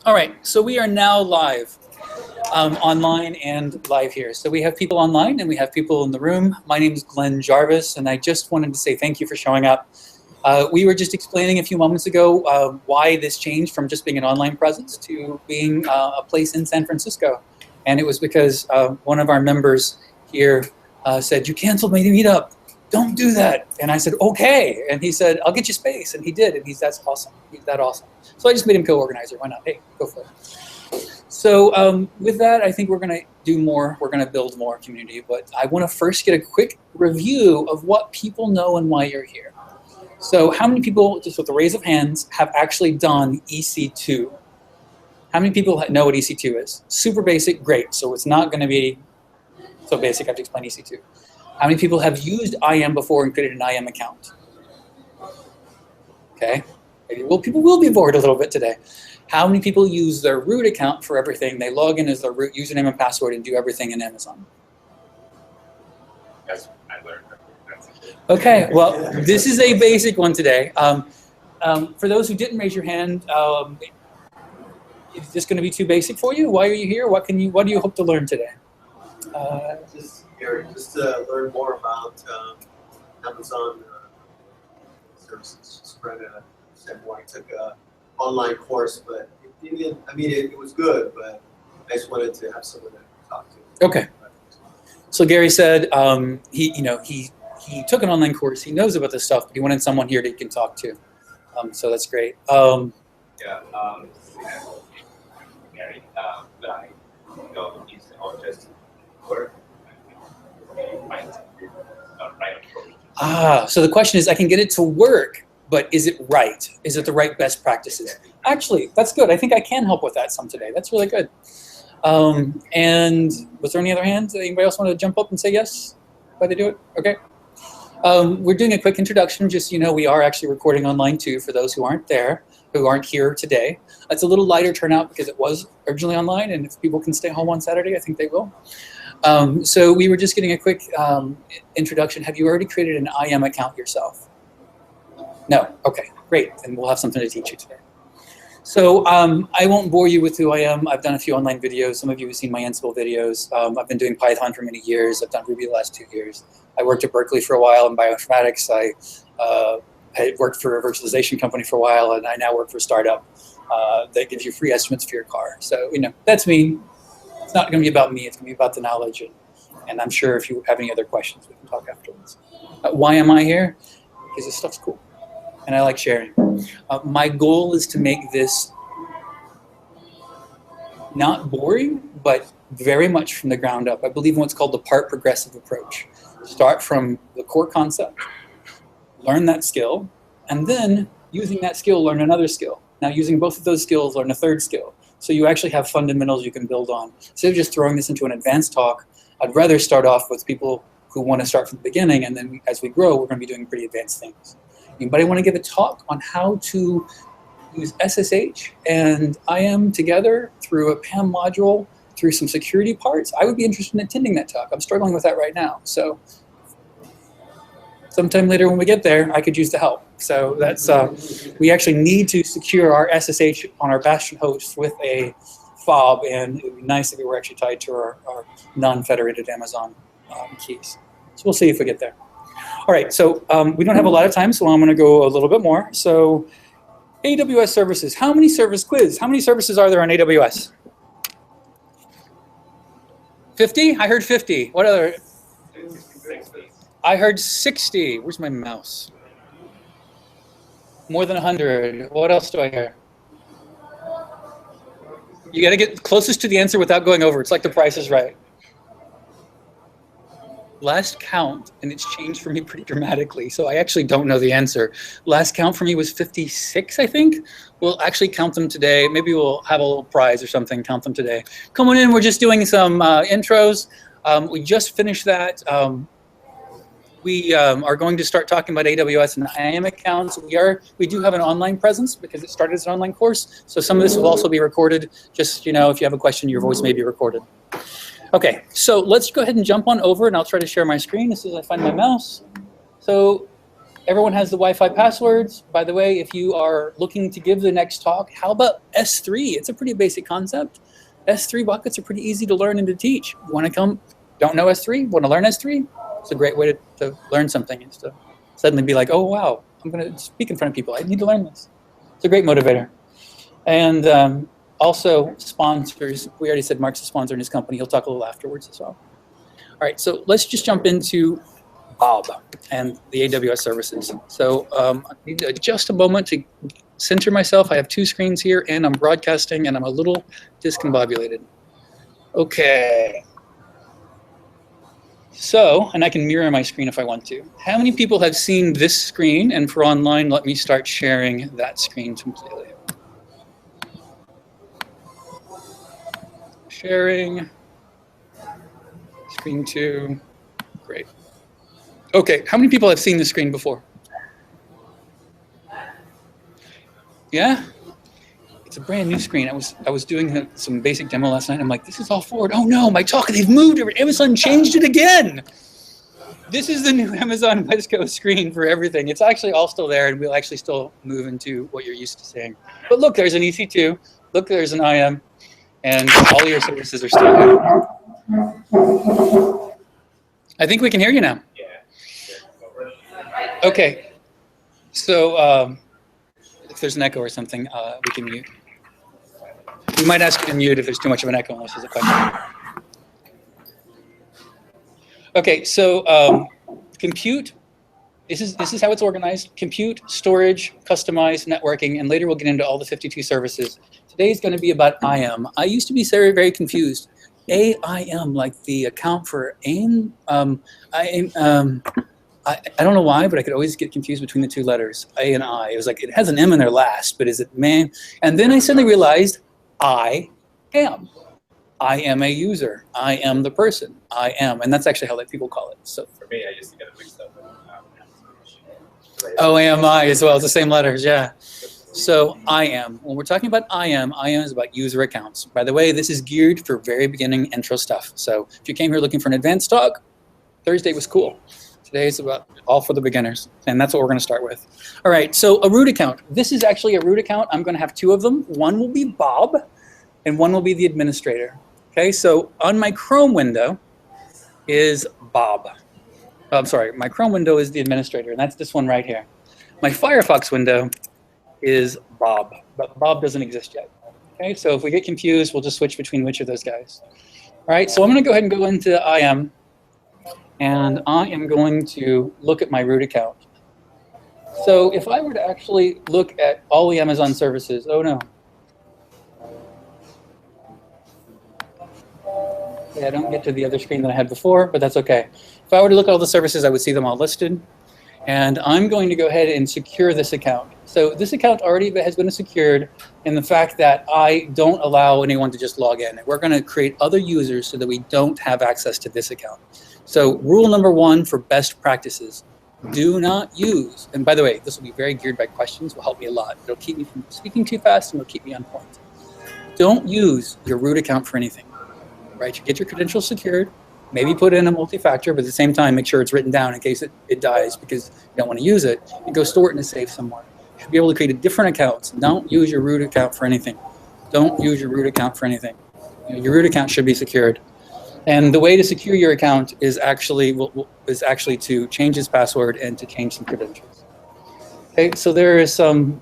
All right, so we are now live, online and live here. So we have people online and we have people in the room. My name is Glenn Jarvis, and I just wanted to say thank you for showing up. We were just explaining a few moments ago why this changed from just being an online presence to being a place in San Francisco. And it was because one of our members here said, "You canceled my meetup. Don't do that." And I said, "Okay." And he said, "I'll get you space." And he did, and that's awesome. He's that awesome. So I just made him co-organizer. Why not? Hey, go for it. So with that, I think we're going to do more. We're going to build more community. But I want to first get a quick review of what people know and why you're here. So how many people, just with a raise of hands, have actually done EC2? How many people know what EC2 is? Super basic, great. So it's not going to be so basic I have to explain EC2. How many people have used IAM before and created an IAM account? Okay. Well, people will be bored a little bit today. How many people use their root account for everything? They log in as their root username and password and do everything in Amazon. Yes, I learned. Okay, well, this is a basic one today. For those who didn't raise your hand, is this going to be too basic for you? Why are you here? What do you hope to learn today? Just to learn more about Amazon services. Just trying to understand more. I took an online course, but it was good, but I just wanted to have someone to talk to. Okay. So Gary said he took an online course. He knows about this stuff, but he wanted someone here that he can talk to. So that's great. Gary, but I don't use it or just work. So the question is, I can get it to work, but is it right? Is it the right best practices? Actually, that's good. I think I can help with that some today. That's really good. And was there any other hands? Anybody else want to jump up and say yes? Why they do it? Okay. We're doing a quick introduction. Just so you know, we are actually recording online too for those who aren't there, who aren't here today. It's a little lighter turnout because it was originally online, and if people can stay home on Saturday, I think they will. So we were just getting a quick introduction. Have you already created an IAM account yourself? No? Okay, great. And we'll have something to teach you today. So I won't bore you with who I am. I've done a few online videos. Some of you have seen my Ansible videos. I've been doing Python for many years. I've done Ruby the last 2 years. I worked at Berkeley for a while in bioinformatics. I worked for a virtualization company for a while, and I now work for a startup that gives you free estimates for your car. So, that's me. It's not going to be about me. It's going to be about the knowledge. And I'm sure if you have any other questions, we can talk afterwards. Why am I here? Because this stuff's cool, and I like sharing. My goal is to make this not boring, but very much from the ground up. I believe in what's called the part progressive approach. Start from the core concept, learn that skill, and then using that skill, learn another skill. Now using both of those skills, learn a third skill. So you actually have fundamentals you can build on. Instead of just throwing this into an advanced talk, I'd rather start off with people who want to start from the beginning, and then as we grow, we're going to be doing pretty advanced things. Anybody want to give a talk on how to use SSH and IAM together through a PAM module, through some security parts? I would be interested in attending that talk. I'm struggling with that right now. So sometime later when we get there, I could use the help. So that's, we actually need to secure our SSH on our Bastion host with a fob, and it would be nice if it were actually tied to our non-federated Amazon keys. So we'll see if we get there. All right, so we don't have a lot of time, so I'm going to go a little bit more. So AWS services. How many services are there on AWS? 50? I heard 50. What other? I heard 60. Where's my mouse? More than 100. What else do I hear? You got to get closest to the answer without going over. It's like The Price is Right. Last count, and it's changed for me pretty dramatically, so I actually don't know the answer. Last count for me was 56, I think. We'll actually count them today. Maybe we'll have a little prize or something, count them today. Come on in, we're just doing some intros. We just finished that. We are going to start talking about AWS and IAM accounts. We do have an online presence because it started as an online course, so some of this will also be recorded. Just, if you have a question, your voice may be recorded. Okay, so let's go ahead and jump on over, and I'll try to share my screen as soon as I find my mouse. So Everyone has the Wi-Fi passwords. By the way, if you are looking to give the next talk, how about S3? It's a pretty basic concept. S3 buckets are pretty easy to learn and to teach. You want to come, don't know S3, want to learn S3? It's a great way to learn something, is to suddenly be like, oh, wow, I'm going to speak in front of people. I need to learn this. It's a great motivator. And also sponsors. We already said Mark's a sponsor in his company. He'll talk a little afterwards as well. All right, so let's just jump into Bob and the AWS services. So I need just a moment to center myself. I have two screens here, and I'm broadcasting, and I'm a little discombobulated. Okay. So, and I can mirror my screen if I want to. How many people have seen this screen? And for online, let me start sharing that screen completely. Sharing. Screen 2. Great. Okay, how many people have seen this screen before? Yeah? It's a brand new screen. I was doing some basic demo last night. I'm like, this is all forward. Oh no, my talk, they've moved it. Amazon changed it again. This is the new Amazon West Coast screen for everything. It's actually all still there, and we'll actually still move into what you're used to seeing. But look, there's an EC2. Look, there's an IAM. And all your services are still here. I think we can hear you now. Okay. So if there's an echo or something, we can mute. We might ask you to mute if there's too much of an echo unless there's a question. Okay, so compute. This is how it's organized. Compute, storage, customize, networking, and later we'll get into all the 52 services. Today is going to be about IAM. I used to be very, very confused. AIM, like the account for AIM. I don't know why, but I could always get confused between the two letters, A and I. It was like, it has an M in their last, but is it man? And then I suddenly realized I am. I am a user. I am the person. I am. And that's actually how people call it. So for me, I used to get it mixed up with OAMI as well. It's the same letters, yeah. So IAM. When we're talking about IAM is about user accounts. By the way, this is geared for very beginning intro stuff. So if you came here looking for an advanced talk, Thursday was cool. Today is about all for the beginners, and that's what we're going to start with. All right, so a root account. This is actually a root account. I'm going to have two of them. One will be Bob, and one will be the administrator. Okay, so on my Chrome window is Bob. I'm sorry, my Chrome window is the administrator, and that's this one right here. My Firefox window is Bob, but Bob doesn't exist yet. Okay, so if we get confused, we'll just switch between which of those guys. All right, so I'm going to go ahead and go into IAM, and I am going to look at my root account. So if I were to actually look at all the Amazon services, oh no. Yeah, I don't get to the other screen that I had before, but that's okay. If I were to look at all the services, I would see them all listed. And I'm going to go ahead and secure this account. So this account already has been secured in the fact that I don't allow anyone to just log in. We're going to create other users so that we don't have access to this account. So rule number one for best practices, do not use, and by the way, this will be very geared by questions, will help me a lot. It'll keep me from speaking too fast and it'll keep me on point. Don't use your root account for anything, right? You get your credentials secured, maybe put in a multi-factor, but at the same time, make sure it's written down in case it dies because you don't want to use it, and go store it in a safe somewhere. You should be able to create a different accounts. Don't use your root account for anything. Don't use your root account for anything. You know, your root account should be secured. And the way to secure your account is actually to change its password and to change some credentials. Okay, so there are some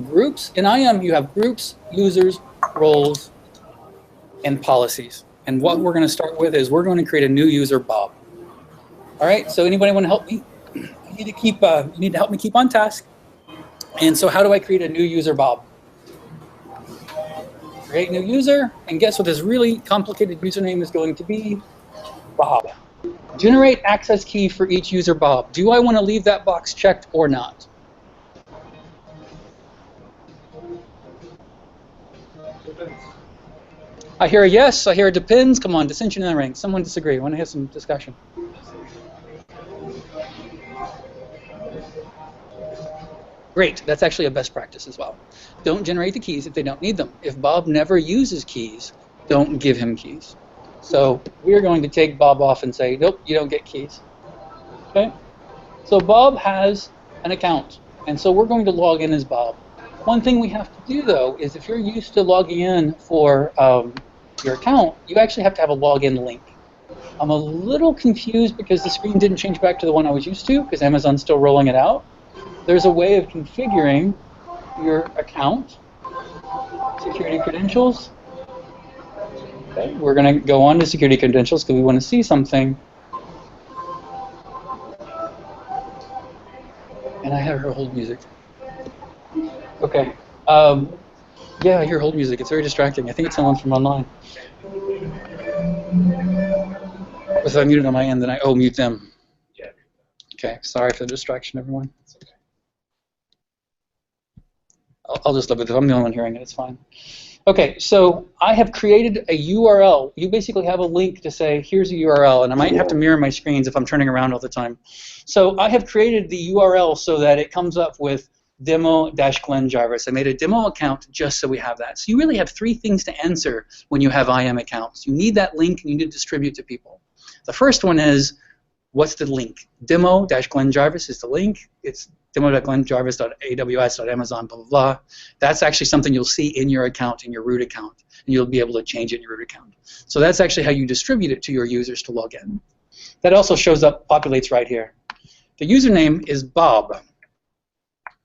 groups. In IAM, you have groups, users, roles, and policies. And what we're going to start with is we're going to create a new user, Bob. All right, so anybody want to help me? You need to help me keep on task. And so how do I create a new user, Bob? Create new user, and guess what this really complicated username is going to be? Bob. Generate access key for each user, Bob. Do I want to leave that box checked or not? I hear a yes, I hear a depends. Come on, dissension in the ranks. Someone disagree. I want to have some discussion. Great, that's actually a best practice as well. Don't generate the keys if they don't need them. If Bob never uses keys, don't give him keys. So we're going to take Bob off and say, nope, you don't get keys. Okay, so Bob has an account, and so we're going to log in as Bob. One thing we have to do, though, is if you're used to logging in for your account, you actually have to have a login link. I'm a little confused because the screen didn't change back to the one I was used to because Amazon's still rolling it out. There's a way of configuring your account, security credentials. Okay, we're going to go on to security credentials because we want to see something. And I have her hold music. Okay. Yeah, I hear hold music. It's very distracting. I think it's someone from online. If I mute it on my end, then I mute them. Yeah. Okay, sorry for the distraction, everyone. It's okay. I'll just live with it. I'm the only one hearing it. It's fine. Okay, so I have created a URL. You basically have a link to say, here's a URL, and I might have to mirror my screens if I'm turning around all the time. So I have created the URL so that it comes up with demo-Glenn Jarvis. I made a demo account just so we have that. So you really have 3 things to answer when you have IAM accounts. You need that link, and you need to distribute to people. The first one is, what's the link? Demo-Glenn Jarvis is the link. It's demo.glennjarvis.aws.amazon, blah, blah, blah. That's actually something you'll see in your account, in your root account, and you'll be able to change it in your root account. So that's actually how you distribute it to your users to log in. That also shows up, populates right here. The username is Bob.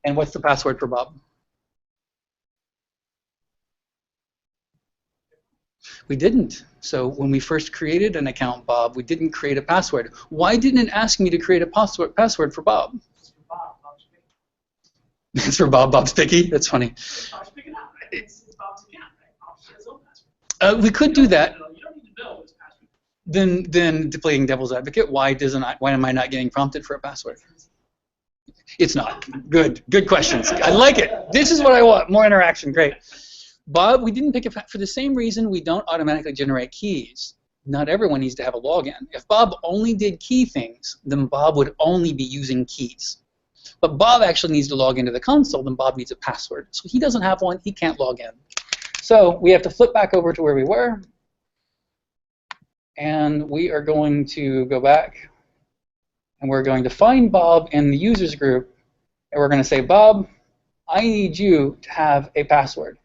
And what's the password for Bob? We didn't. So when we first created an account, Bob, we didn't create a password. Why didn't it ask me to create a password for Bob? It's for Bob. Bob's picky. That's funny. It's Bob's account, right? Bob has his own password. We could do that. You don't need to know his password. Then playing devil's advocate, why am I not getting prompted for a password? It's not. Good questions. I like it. This is what I want. More interaction. Great. Bob, we didn't pick it for the same reason we don't automatically generate keys. Not everyone needs to have a login. If Bob only did key things, then Bob would only be using keys. But Bob actually needs to log into the console, then Bob needs a password. So he doesn't have one, he can't log in. So we have to flip back over to where we were. And we are going to go back. And we're going to find Bob in the users group. And we're going to say, Bob, I need you to have a password.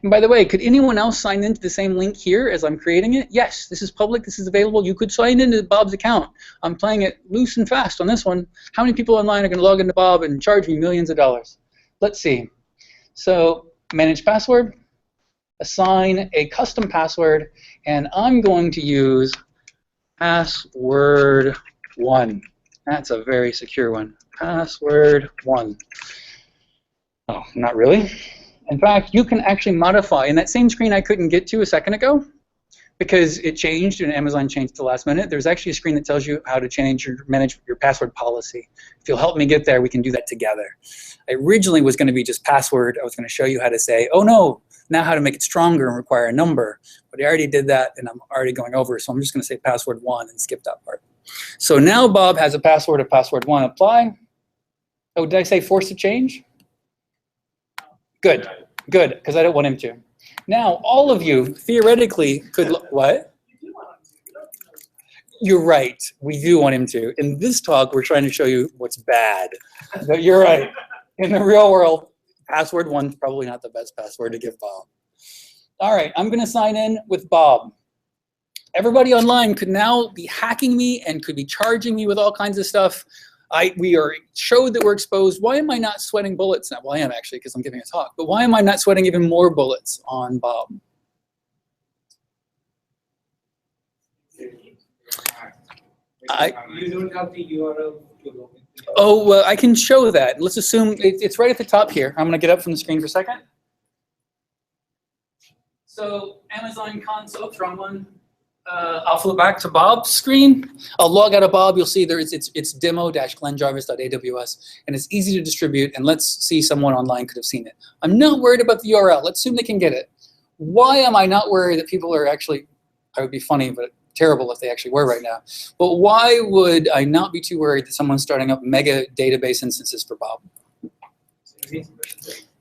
And by the way, could anyone else sign into the same link here as I'm creating it? Yes, this is public, this is available. You could sign into Bob's account. I'm playing it loose and fast on this one. How many people online are going to log into Bob and charge me millions of dollars? Let's see. So, manage password, assign a custom password, and I'm going to use password1. That's a very secure one. Password1. Oh, not really. In fact, you can actually modify. In that same screen I couldn't get to a second ago, because it changed and Amazon changed at the last minute, there's actually a screen that tells you how to manage your password policy. If you'll help me get there, we can do that together. I originally was going to be just password. I was going to show you how to say, oh no, now how to make it stronger and require a number. But I already did that, and I'm already going over, so I'm just going to say password1 and skip that part. So now Bob has a password of password1. Apply. Oh, did I say force to change? Good, because I don't want him to. Now, all of you theoretically could, what? You're right, we do want him to. In this talk, we're trying to show you what's bad. But you're right. In the real world, password1 is probably not the best password to give Bob. All right, I'm going to sign in with Bob. Everybody online could now be hacking me and could be charging me with all kinds of stuff. We are showed that we're exposed. Why am I not sweating bullets now? Well, I am actually, because I'm giving a talk. But why am I not sweating even more bullets on Bob? You don't have the URL to log in. Oh, well, I can show that. Let's assume it's right at the top here. I'm going to get up from the screen for a second. So Amazon console, wrong one. I'll flip back to Bob's screen. I'll log out of Bob. You'll see there it's demo-glennjarvis.aws, and it's easy to distribute. And let's see, someone online could have seen it. I'm not worried about the URL. Let's assume they can get it. Why am I not worried that people are actually? I would be funny, but terrible if they actually were right now. But why would I not be too worried that someone's starting up mega database instances for Bob?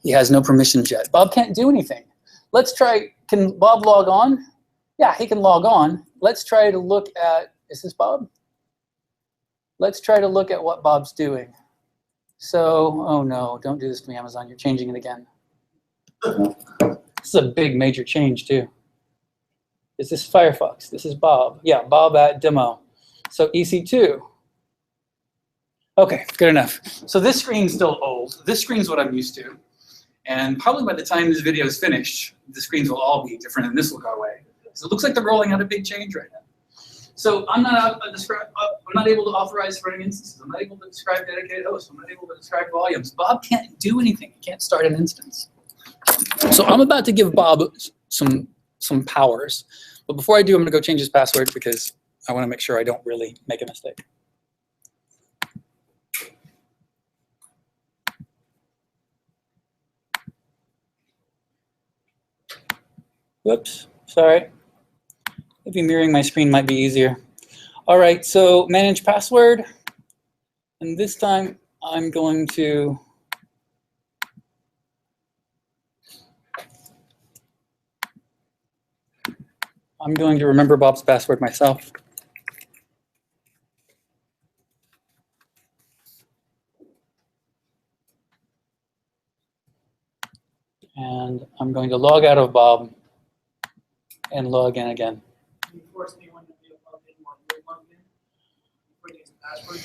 He has no permissions yet. Bob can't do anything. Let's try. Can Bob log on? Yeah, he can log on. Let's try to look at, is this Bob? let's try to look at what Bob's doing. So, oh no, don't do this to me, Amazon. You're changing it again. This is a big major change too. Is this Firefox? This is Bob. Yeah, Bob at demo. So EC2. Okay, good enough. So this screen's still old. This screen's what I'm used to. And probably by the time this video is finished, the screens will all be different and this will go away. So it looks like they're rolling out a big change right now. So I'm not able to authorize running instances. I'm not able to describe dedicated hosts. I'm not able to describe volumes. Bob can't do anything. He can't start an instance. So I'm about to give Bob some powers. But before I do, I'm going to go change his password because I want to make sure I don't really make a mistake. Whoops, sorry. Maybe mirroring my screen might be easier. All right, so manage password. And this time I'm going to remember Bob's password myself. And I'm going to log out of Bob and log in again. Can you force anyone to be logged in while you're logged in? Put his password.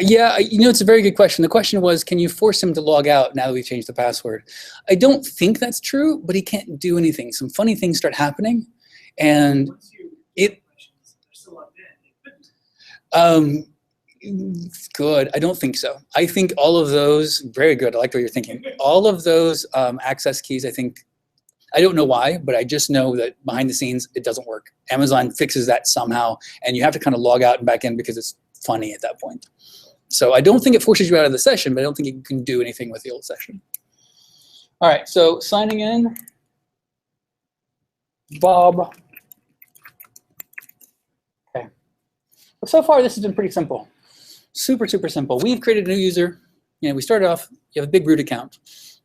Yeah, you know, it's a very good question. The question was, can you force him to log out now that we've changed the password? I don't think that's true, but he can't do anything. Some funny things start happening, and Once you get it. questions, they're still logged in. Good. I don't think so. I think all of those, very good. I like what you're thinking. All of those access keys, I think, I don't know why, but I just know that behind the scenes, it doesn't work. Amazon fixes that somehow, and you have to kind of log out and back in because it's funny at that point. So I don't think it forces you out of the session, but I don't think you can do anything with the old session. All right, so signing in, Bob. Okay. But so far, this has been pretty simple. Super, super simple. We've created a new user. You know, we started off, you have a big root account.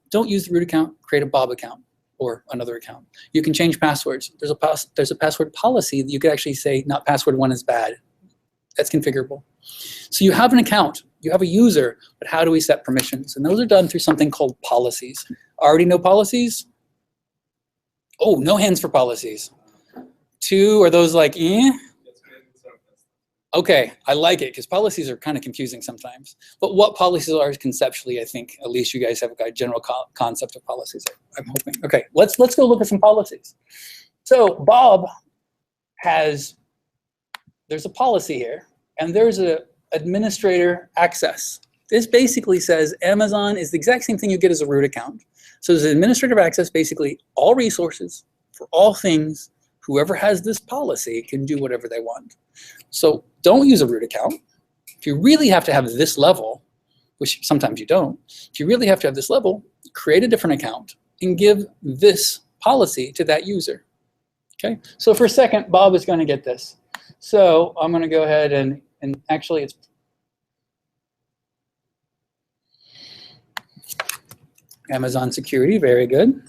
Don't use the root account, create a Bob account or another account. You can change passwords. There's a password policy that you could actually say not password 1 is bad. That's configurable. So you have an account, you have a user, but how do we set permissions? And those are done through something called policies. Already know policies? Oh, no hands for policies. 2, are those like, eh? Okay, I like it because policies are kind of confusing sometimes. But what policies are conceptually, I think, at least you guys have a general concept of policies, I'm hoping. Okay, let's go look at some policies. So Bob has, there's a policy here, and there's a administrator access. This basically says Amazon is the exact same thing you get as a root account. So there's administrative access, basically all resources for all things. Whoever has this policy can do whatever they want. So don't use a root account. If you really have to have this level, which sometimes you don't, if you really have to have this level, create a different account and give this policy to that user. Okay, so for a second, Bob is going to get this. So I'm going to go ahead and actually it's Amazon security, very good.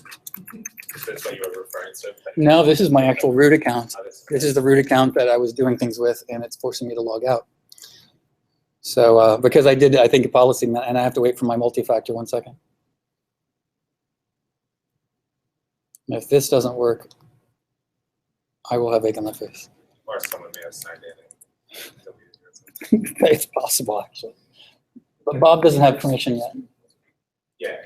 That's what you were referring to. No, this is my actual root account. This is the root account that I was doing things with, and it's forcing me to log out. So because I did, I think, a policy, and I have to wait for my multi-factor 1 second. And if this doesn't work, I will have egg on my face. Or someone may have signed in. It's possible, actually. But Bob doesn't have permission yet. Yeah.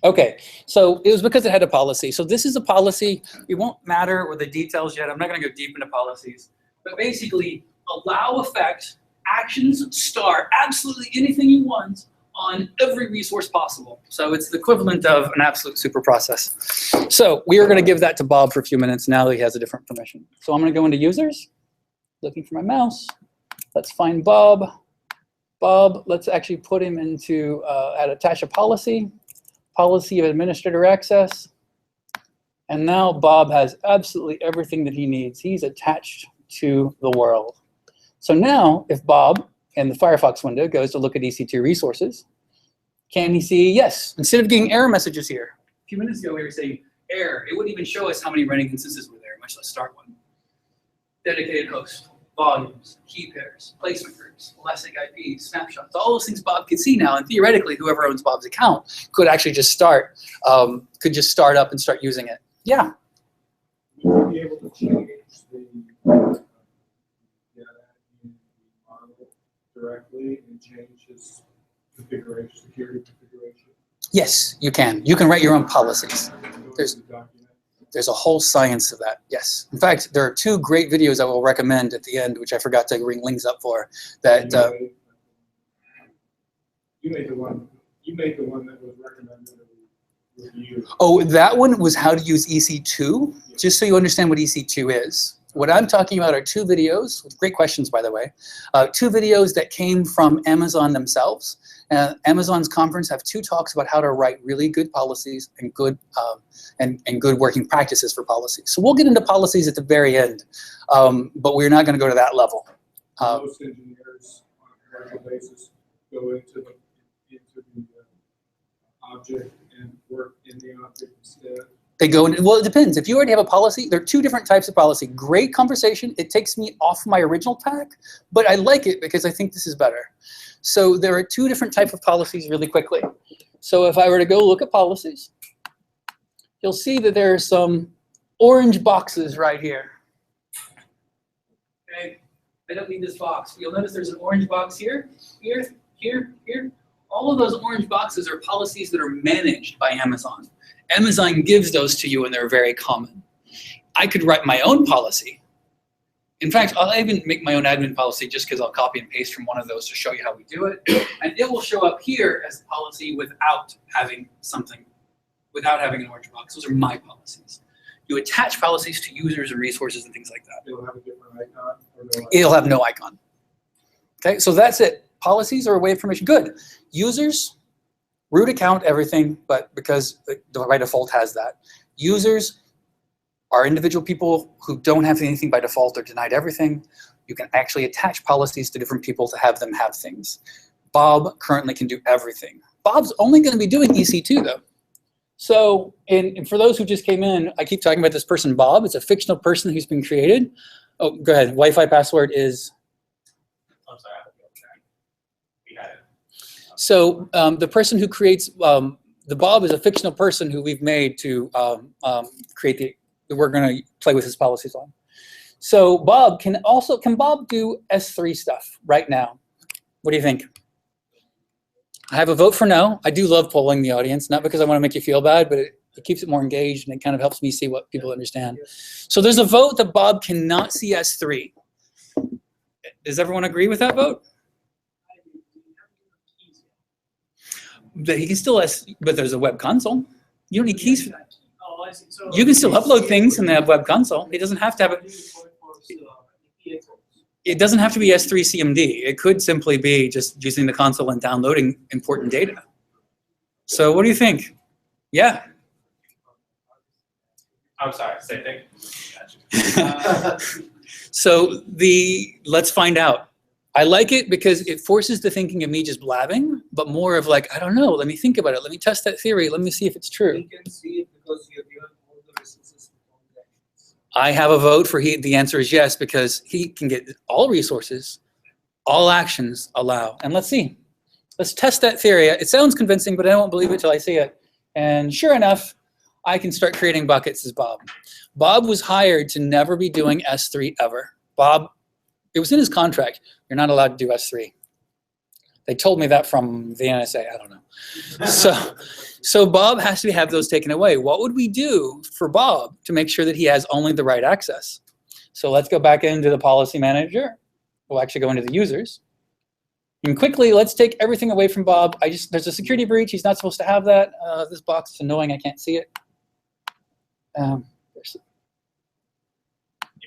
Okay, so it was because it had a policy. So this is a policy. It won't matter with the details yet. I'm not going to go deep into policies. But basically, allow effect, actions, start absolutely anything you want on every resource possible. So it's the equivalent of an absolute super process. So we are going to give that to Bob for a few minutes now that he has a different permission. So I'm going to go into users, looking for my mouse. Let's find Bob. Bob, let's actually put him into, attach a policy. Policy of administrator access. And now Bob has absolutely everything that he needs. He's attached to the world. So now if Bob in the Firefox window goes to look at EC2 resources, can he see, yes, instead of getting error messages here, a few minutes ago we were saying error, it wouldn't even show us how many running instances were there, much less start one. Dedicated host. volumes, key pairs, placement groups, elastic IPs, snapshots, all those things Bob can see now. And theoretically, whoever owns Bob's account could actually just start, up and start using it. Yeah. Would you be able to change the data in the model directly and change his configuration, security configuration? Yes, you can. You can write your own policies. There's a whole science of that, yes. In fact, there are 2 great videos I will recommend at the end, which I forgot to bring links up for. That you made the one that was recommended with you. Oh, that one was how to use EC2, just so you understand what EC2 is. What I'm talking about are 2 videos, with great questions, by the way. 2 videos that came from Amazon themselves. Amazon's conference have 2 talks about how to write really good policies and good good working practices for policies. So we'll get into policies at the very end, but we're not going to go to that level. Most engineers on a commercial basis go into the object and work in the object instead. They go in, well, it depends. If you already have a policy, there are 2 different types of policy. Great conversation. It takes me off my original tack, but I like it because I think this is better. So there are 2 different types of policies really quickly. So if I were to go look at policies, you'll see that there are some orange boxes right here. Okay, I don't need this box. You'll notice there's an orange box here, here, here, here. All of those orange boxes are policies that are managed by Amazon. Amazon gives those to you and they're very common. I could write my own policy. In fact, I'll even make my own admin policy just because I'll copy and paste from one of those to show you how we do it. And it will show up here as a policy without having an orange box. Those are my policies. You attach policies to users and resources and things like that. It'll have a different icon or no icon? It'll have no icon. Okay, so that's it. Policies are a way of permission. Good. Users, root account, everything, but because by default has that. Users are individual people who don't have anything by default or denied everything. You can actually attach policies to different people to have them have things. Bob currently can do everything. Bob's only going to be doing EC2 though. So, and for those who just came in, I keep talking about this person, Bob. It's a fictional person who's been created. Oh, go ahead. Wi-Fi password is? I'm sorry. We had it. So the person who creates, the Bob is a fictional person who we've made to create we're going to play with his policies on. So Bob can Bob do S3 stuff right now? What do you think? I have a vote for no. I do love polling the audience, not because I want to make you feel bad, but it keeps it more engaged and it kind of helps me see what people understand. So there's a vote that Bob cannot see S3. Does everyone agree with that vote? That he can still but there's a web console. You don't need keys for that. Oh, I see. So You can still upload things in the web console. It doesn't have to have it. It doesn't have to be S3 CMD. It could simply be just using the console and downloading important data. So what do you think? Yeah. I'm sorry, same thing. Gotcha. So let's find out. I like it because it forces the thinking of me just blabbing, but more of like, I don't know, let me think about it. Let me test that theory. Let me see if it's true. You can see it because you're given all the resources. I have a vote for the answer is yes, because he can get all resources, all actions allow. And let's see. Let's test that theory. It sounds convincing, but I won't believe it till I see it. And sure enough, I can start creating buckets as Bob. Bob was hired to never be doing S3 ever. Bob, it was in his contract. You're not allowed to do S3. They told me that from the NSA. I don't know. So Bob has to have those taken away. What would we do for Bob to make sure that he has only the right access? So let's go back into the policy manager. We'll actually go into the users. And quickly, let's take everything away from Bob. There's a security breach. He's not supposed to have that. This box is annoying. I can't see it. You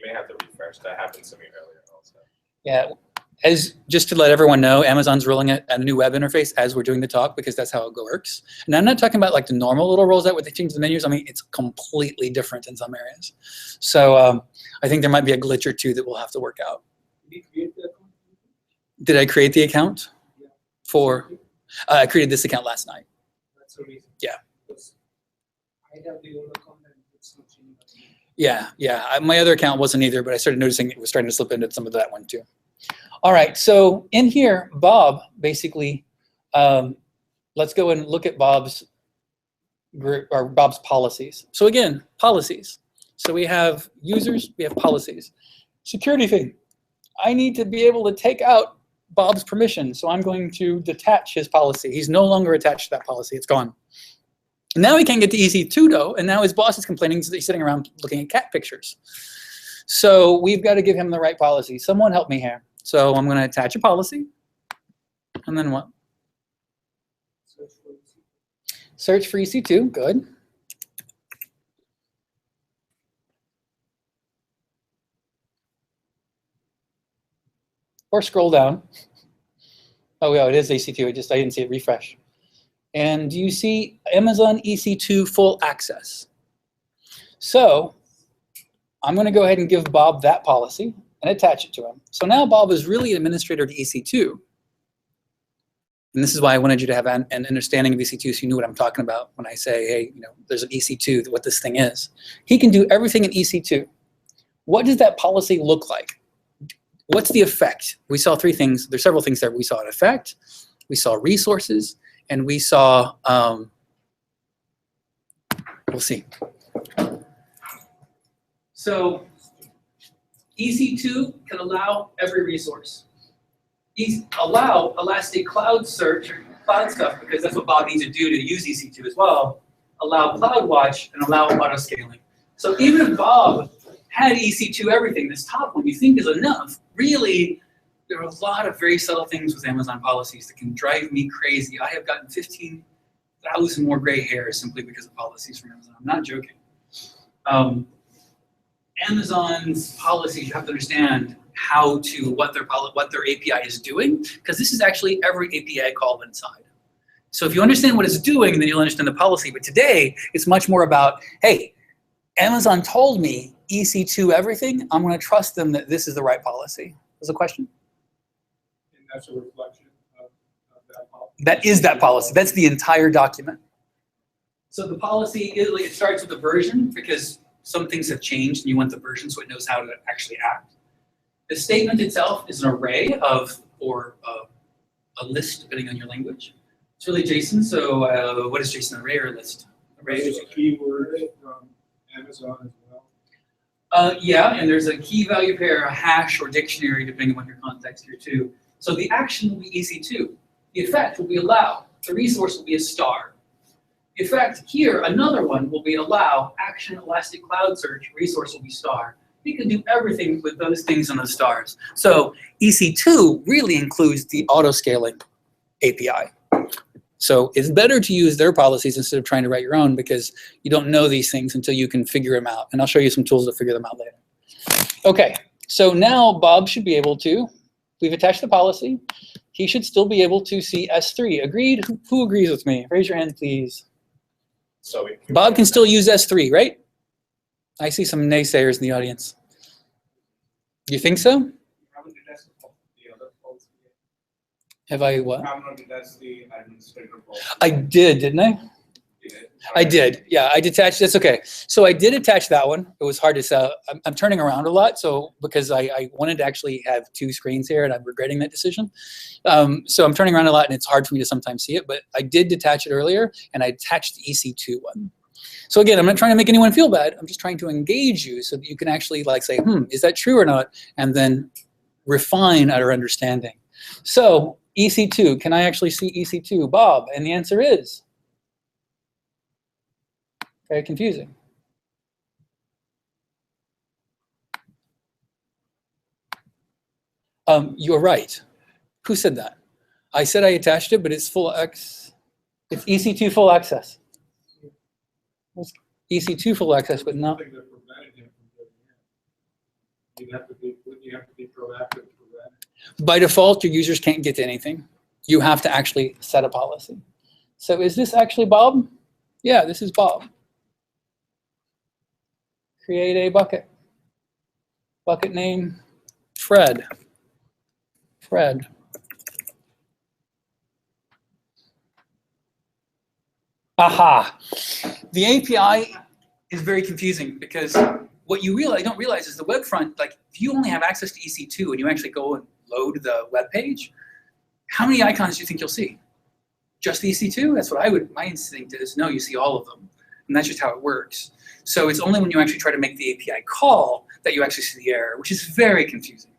may have to refresh. That happened to me earlier also. Yeah, just to let everyone know, Amazon's rolling out a new web interface as we're doing the talk because that's how it works. And I'm not talking about like the normal little rolls out where they change the menus. I mean, it's completely different in some areas. So I think there might be a glitch or two that we'll have to work out. Did I create the account? For, I created this account last night. That's the reason. Yeah. Because I have the old account and it's switching. Yeah, yeah. My other account wasn't either, but I started noticing it was starting to slip into some of that one too. All right, so in here, Bob basically, let's go and look at Bob's policies. So again, policies. So we have users, we have policies. Security thing. I need to be able to take out Bob's permission, so I'm going to detach his policy. He's no longer attached to that policy, it's gone. Now he can't get to EC2 though, and now his boss is complaining that he's sitting around looking at cat pictures. So we've got to give him the right policy. Someone help me here. So I'm going to attach a policy, and then what? Search for EC2, good. Or scroll down. Oh yeah, it is EC2, I didn't see it, refresh. And you see Amazon EC2 full access. So I'm going to go ahead and give Bob that policy and attach it to him. So now Bob is really an administrator to EC2. And this is why I wanted you to have an understanding of EC2 so you knew what I'm talking about when I say, hey, you know, there's an EC2, what this thing is. He can do everything in EC2. What does that policy look like? What's the effect? We saw three things. There's several things there. We saw an effect, we saw resources, and we saw, we'll see. So EC2 can allow every resource. Allow Elastic Cloud Search, cloud stuff, because that's what Bob needs to do to use EC2 as well. Allow CloudWatch and allow auto scaling. So even if Bob had EC2 everything, this top one you think is enough, really, there are a lot of very subtle things with Amazon policies that can drive me crazy. I have gotten 15,000 more gray hairs simply because of policies from Amazon. I'm not joking. Amazon's policies, you have to understand what their API is doing, because this is actually every API call inside. So if you understand what it's doing, then you'll understand the policy. But today, it's much more about, hey, Amazon told me EC2 everything. I'm going to trust them that this is the right policy. Was a question? And that's a reflection of that policy. That is that policy. That's the entire document. So the policy, it starts with the version, because some things have changed and you want the version so it knows how to actually act. The statement itself is an array of, or a list, depending on your language. It's really JSON, so what is JSON, array or list? Array. There's a keyword from Amazon as well. Yeah, and there's a key value pair, a hash, or dictionary, depending on your context here too. So the action will be EC2. The effect will be allow. The resource will be a star. The effect here, another one, will be allow, action, Elastic Cloud Search, resource will be star. You can do everything with those things on the stars. So EC2 really includes the auto-scaling API. So it's better to use their policies instead of trying to write your own, because you don't know these things until you can figure them out. And I'll show you some tools to figure them out later. Okay, so now Bob should be able to, we've attached the policy. He should still be able to see S3. Agreed? Who agrees with me? Raise your hand, please. So Bob can still use S3, right? I see some naysayers in the audience. You think so? Have I what? I did, didn't I? I did, yeah, I detached, that's okay. So I did attach that one. It was hard to sell. I'm turning around a lot, so because I wanted to actually have two screens here and I'm regretting that decision. So I'm turning around a lot and it's hard for me to sometimes see it, but I did detach it earlier and I attached the EC2 one. So again, I'm not trying to make anyone feel bad. I'm just trying to engage you so that you can actually like say, is that true or not? And then refine our understanding. So EC2, can I actually see EC2? Bob, and the answer is? Very confusing. You're right. Who said that? I said I attached it, but it's full X. It's EC2 full access. It's EC2 full access, but not. Something that prevented him from doing it. You have to be proactive to prevent it. By default, your users can't get to anything. You have to actually set a policy. So is this actually Bob? Yeah, this is Bob. Create a bucket. Bucket name, Fred. Fred. Aha. The API is very confusing because what you don't realize is the web front, like if you only have access to EC2 and you actually go and load the web page, how many icons do you think you'll see? Just the EC2? That's what my instinct is, no, you see all of them. And that's just how it works. So it's only when you actually try to make the API call that you actually see the error, which is very confusing.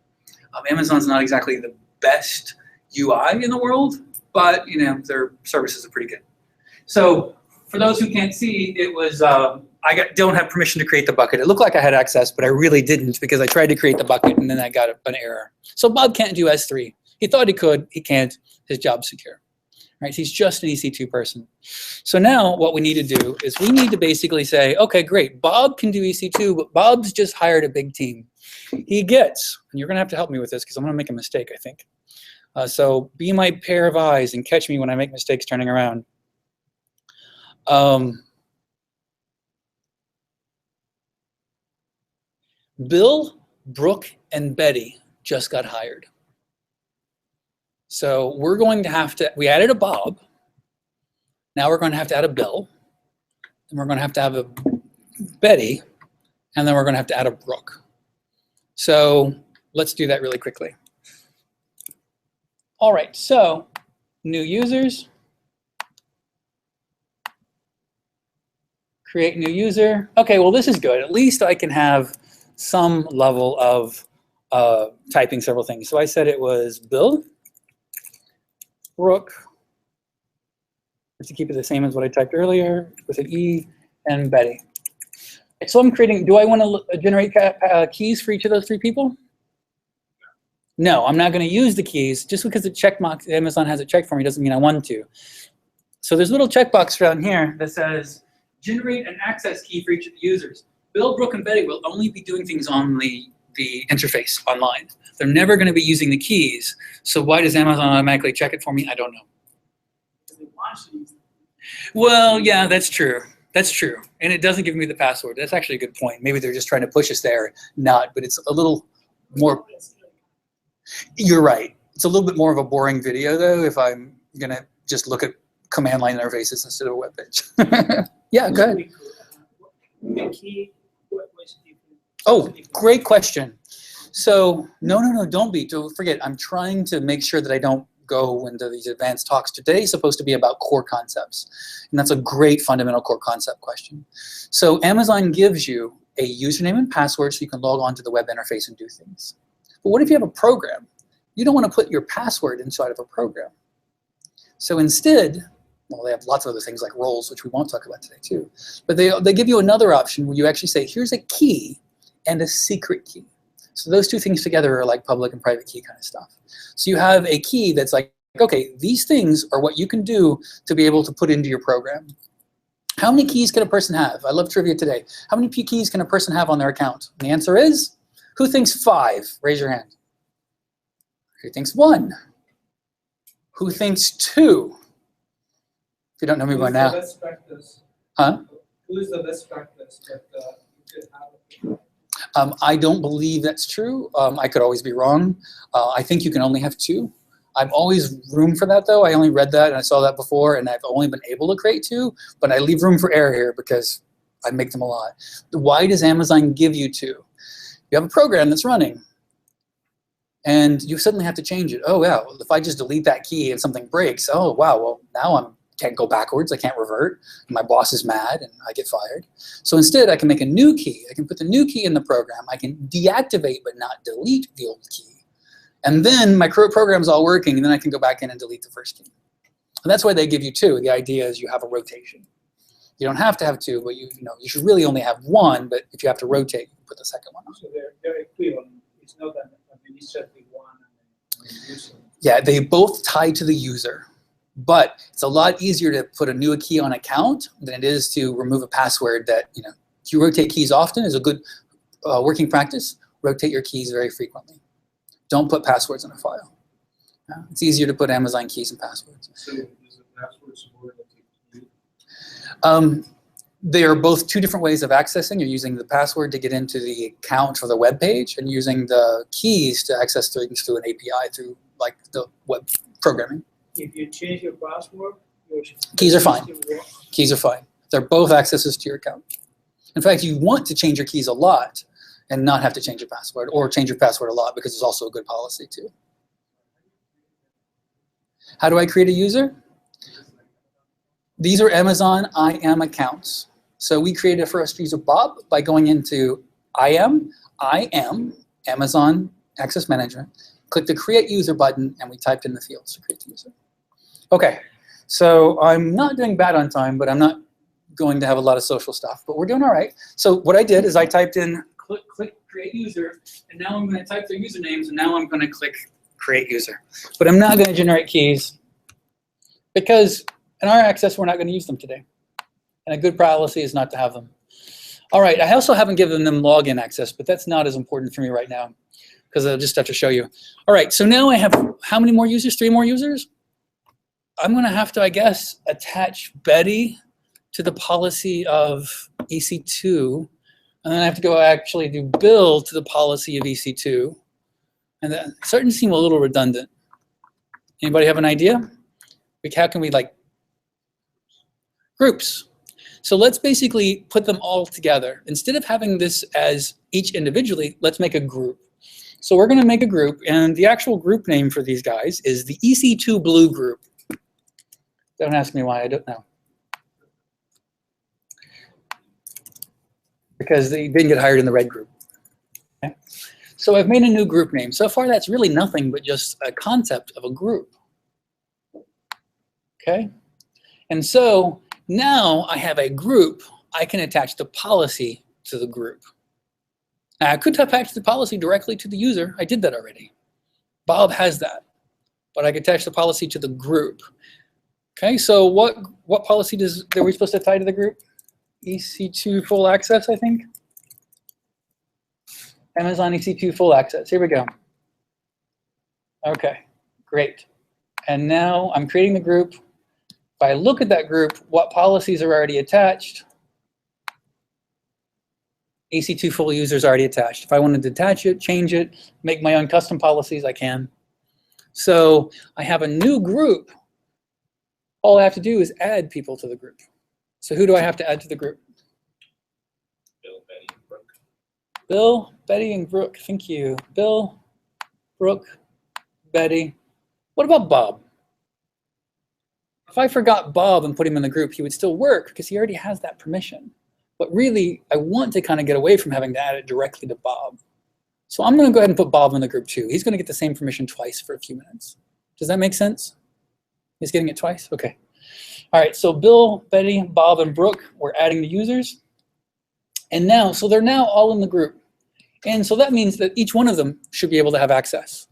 Amazon's not exactly the best UI in the world, but their services are pretty good. So for those who can't see, it was, don't have permission to create the bucket. It looked like I had access, but I really didn't because I tried to create the bucket and then I got an error. So Bob can't do S3. He thought he could, he can't, his job's secure. Right? He's just an EC2 person. So now what we need to do is we need to basically say, okay, great, Bob can do EC2, but Bob's just hired a big team. He gets, and you're gonna have to help me with this because I'm gonna make a mistake, I think. So be my pair of eyes and catch me when I make mistakes turning around. Bill, Brooke, and Betty just got hired. So we're going to have to, we added a Bob. Now we're going to have to add a Bill. And we're going to have a Betty. And then we're going to have to add a Brooke. So let's do that really quickly. All right, so new users. Create new user. Okay, well this is good. At least I can have some level of typing several things. So I said it was Bill, Brooke, just to keep it the same as what I typed earlier with an E, and Betty. So I'm creating, do I want to generate keys for each of those three people? No, I'm not going to use the keys. Just because the checkbox, Amazon has it checked for me doesn't mean I want to. So there's a little checkbox around here that says, generate an access key for each of the users. Bill, Brooke, and Betty will only be doing things on the interface online. They're never going to be using the keys. So why does Amazon automatically check it for me? I don't know. Well, yeah, that's true. That's true. And it doesn't give me the password. That's actually a good point. Maybe they're just trying to push us there. Not, but it's a little more. You're right. It's a little bit more of a boring video, though, if I'm going to just look at command line interfaces instead of a web page. Yeah, go ahead. Oh, great question. So, no, don't forget. I'm trying to make sure that I don't go into these advanced talks. Today is supposed to be about core concepts. And that's a great fundamental core concept question. So Amazon gives you a username and password so you can log on to the web interface and do things. But what if you have a program? You don't want to put your password inside of a program. So instead, well, they have lots of other things like roles, which we won't talk about today too. But they give you another option where you actually say, here's a key and a secret key. So those two things together are like public and private key kind of stuff. So you have a key that's like, okay, these things are what you can do to be able to put into your program. How many keys can a person have? I love trivia today. How many keys can a person have on their account? And the answer is, who thinks 5? Raise your hand. Who thinks 1? Who thinks 2? If you don't know me by now. Best practice? Huh? Who is the best practice that you could have? I don't believe that's true. I could always be wrong. I think you can only have 2. I've always room for that though. I only read that and I saw that before and I've only been able to create 2, but I leave room for error here because I make them a lot. Why does Amazon give you 2? You have a program that's running and you suddenly have to change it. Oh yeah, well, if I just delete that key and something breaks, oh wow, well now I can't go backwards, I can't revert, and my boss is mad and I get fired. So instead I can make a new key. I can put the new key in the program. I can deactivate but not delete the old key. And then my program's all working and then I can go back in and delete the first key. And that's why they give you 2. The idea is you have a rotation. You don't have to have 2, but you should really only have 1, but if you have to rotate, you can put the second one on. So they're equivalent. It's not an administrative one and a user. Yeah, they both tie to the user. But it's a lot easier to put a new key on account than it is to remove a password that, if you rotate keys often is a good working practice. Rotate your keys very frequently. Don't put passwords in a file. It's easier to put Amazon keys and passwords. So is the password supported? They are both 2 different ways of accessing. You're using the password to get into the account for the web page and using the keys to access things through an API through like the web programming. If you change your password, your Keys are fine. Keys are fine. They're both accesses to your account. In fact, you want to change your keys a lot and not have to change your password, or change your password a lot, because it's also a good policy too. How do I create a user? These are Amazon IAM accounts. So we created a first user, Bob, by going into IAM, Amazon Access Management, click the Create User button, and we typed in the fields to create the user. Okay, so I'm not doing bad on time, but I'm not going to have a lot of social stuff, but we're doing all right. So what I did is I typed in, click Create User, and now I'm going to type their usernames, and now I'm going to click Create User. But I'm not going to generate keys, because in our access, we're not going to use them today. And a good policy is not to have them. All right, I also haven't given them login access, but that's not as important for me right now, because I'll just have to show you. All right, so now I have how many more users? 3 more users? I'm going to have to, I guess, attach Betty to the policy of EC2, and then I have to go actually do Bill to the policy of EC2, and that starting to seem a little redundant. Anybody have an idea? How can we, like, groups? So let's basically put them all together. Instead of having this as each individually, let's make a group. So we're going to make a group, and the actual group name for these guys is the EC2 Blue Group. Don't ask me why, I don't know. Because they didn't get hired in the red group. Okay? So I've made a new group name. So far, that's really nothing but just a concept of a group. Okay? And so now I have a group. I can attach the policy to the group. Now, I could attach the policy directly to the user. I did that already. Bob has that. But I could attach the policy to the group. Okay, so what policy are we supposed to tie to the group? EC2 full access, I think. Amazon EC2 full access. Here we go. Okay, great. And now I'm creating the group. If I look at that group, what policies are already attached? EC2 full users already attached. If I wanted to detach it, change it, make my own custom policies, I can. So I have a new group. All I have to do is add people to the group. So who do I have to add to the group? Bill, Betty, and Brooke. Bill, Betty, and Brooke. Thank you. Bill, Brooke, Betty. What about Bob? If I forgot Bob and put him in the group, he would still work because he already has that permission. But really, I want to kind of get away from having to add it directly to Bob. So I'm going to go ahead and put Bob in the group too. He's going to get the same permission twice for a few minutes. Does that make sense? He's getting it twice? Okay. All right, so Bill, Betty, Bob, and Brooke, we're adding the users. And now, so they're now all in the group. And so that means that each one of them should be able to have access.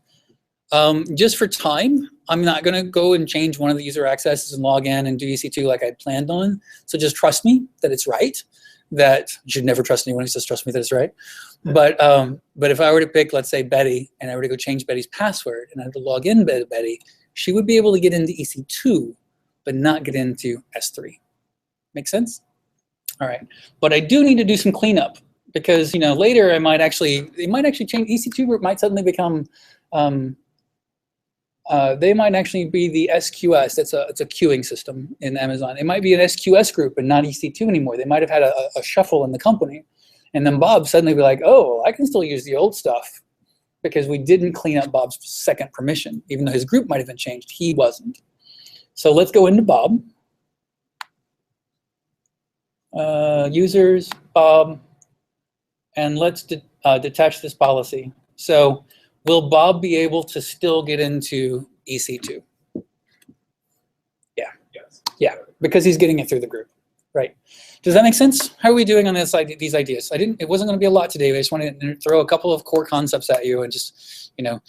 Just for time, I'm not going to go and change one of the user accesses and log in and do EC2 like I planned on. So just trust me that it's right. That you should never trust anyone who says trust me that it's right. But if I were to pick, let's say, Betty, and I were to go change Betty's password, and I had to log in Betty, she would be able to get into EC2, but not get into S3. Make sense? All right. But I do need to do some cleanup because, you know, later they might actually change. EC2 group might suddenly become, they might actually be the SQS. It's a queuing system in Amazon. It might be an SQS group and not EC2 anymore. They might have had a shuffle in the company. And then Bob suddenly be like, oh, I can still use the old stuff because we didn't clean up Bob's second permission. Even though his group might have been changed, he wasn't. So let's go into Bob. Users, Bob, and let's detach this policy. So will Bob be able to still get into EC2? Yeah. Yes. Yeah, because he's getting it through the group, right? Does that make sense? How are we doing on these ideas? It wasn't going to be a lot today. I just wanted to throw a couple of core concepts at you and just, you know,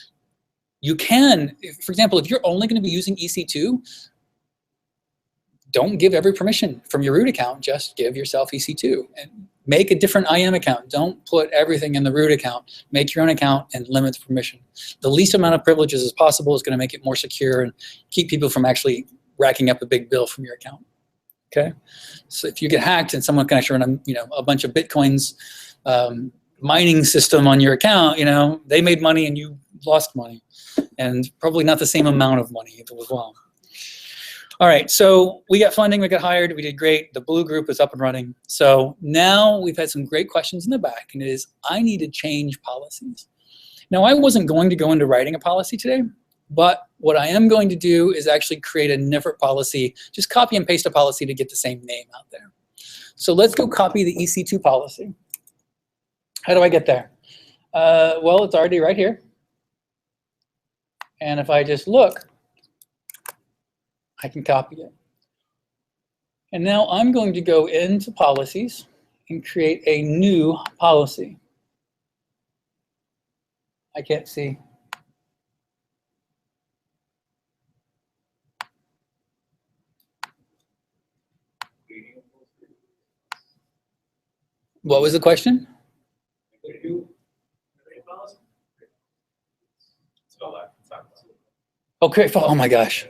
you can, for example, if you're only going to be using EC2, don't give every permission from your root account. Just give yourself EC2 and make a different IAM account. Don't put everything in the root account. Make your own account and limit the permission. The least amount of privileges as possible is going to make it more secure and keep people from actually racking up a big bill from your account. Okay, so if you get hacked and someone can actually run a bunch of Bitcoins mining system on your account, they made money and you lost money, and probably not the same amount of money as well. All right, so we got funding, we got hired, we did great. The blue group is up and running. So now we've had some great questions in the back, and it is, I need to change policies. Now, I wasn't going to go into writing a policy today, but what I am going to do is actually create a different policy, just copy and paste a policy to get the same name out there. So let's go copy the EC2 policy. How do I get there? Well, it's already right here. And if I just look, I can copy it. And now I'm going to go into policies and create a new policy. I can't see. What was the question? Oh, great. Oh my gosh.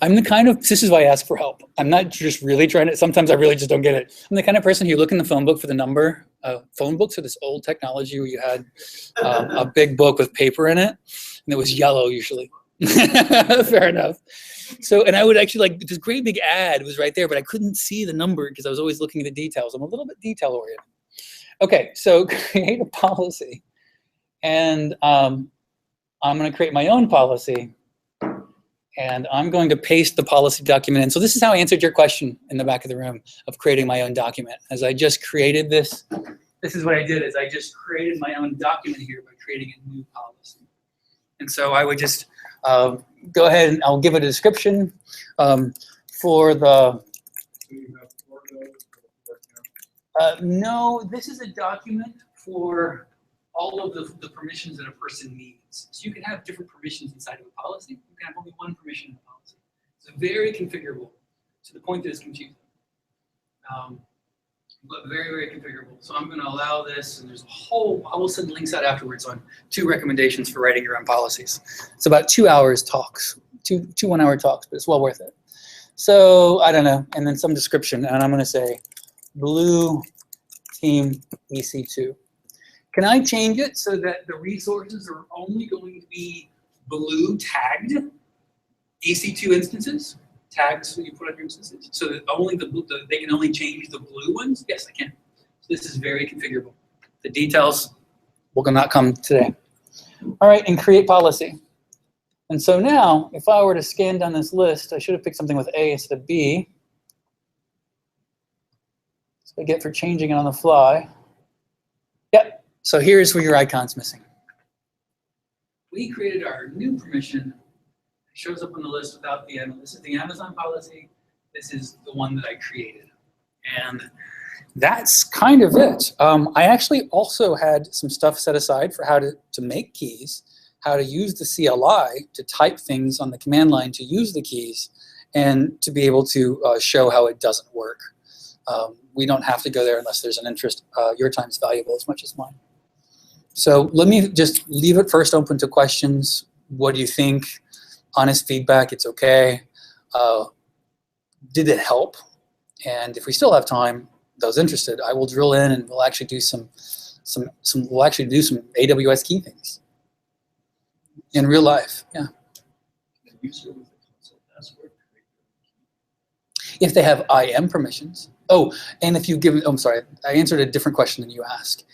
I'm the kind of, this is why I ask for help. I'm not just really trying to, sometimes I really just don't get it. I'm the kind of person who you look in the phone book for the number. Phone books are this old technology where you had a big book with paper in it, and it was yellow usually. Fair enough. So, and I would actually like, this great big ad was right there, but I couldn't see the number because I was always looking at the details. I'm a little bit detail oriented. Okay, so create a policy. And I'm going to create my own policy. And I'm going to paste the policy document in. So this is how I answered your question in the back of the room of creating my own document. As I just created this, this is what I did, is I just created my own document here by creating a new policy. And so I would just go ahead and I'll give it a description for the, no, this is a document for all of the permissions that a person needs. So you can have different permissions inside of a policy. You can have only one permission in a policy. It's very configurable to the point that it's confusing. But very, very configurable. So I'm going to allow this, and there's a whole, I will send links out afterwards on 2 recommendations for writing your own policies. It's about 2 hours talks, two 1-hour talks, but it's well worth it. So I don't know, and then some description, and I'm going to say blue team EC2. Can I change it so that the resources are only going to be blue tagged EC2 instances? Tags that you put on your instances, so that only they can only change the blue ones? Yes, I can. So this is very configurable. The details will not come today. All right, and create policy. And so now, if I were to scan down this list, I should have picked something with A instead of B. So I get for changing it on the fly. Yep. So here's where your icon's missing. We created our new permission. It shows up on the list without the M. This is the Amazon policy. This is the one that I created. And that's kind of it. I actually also had some stuff set aside for how to make keys, how to use the CLI to type things on the command line to use the keys, and to be able to show how it doesn't work. We don't have to go there unless there's an interest. Your time is valuable as much as mine. So let me just leave it first open to questions. What do you think? Honest feedback, it's okay. Did it help? And if we still have time, those interested, I will drill in and we'll actually do some AWS key things in real life. Yeah. If they have IAM permissions. Oh, and if you give, I'm sorry, I answered a different question than you asked.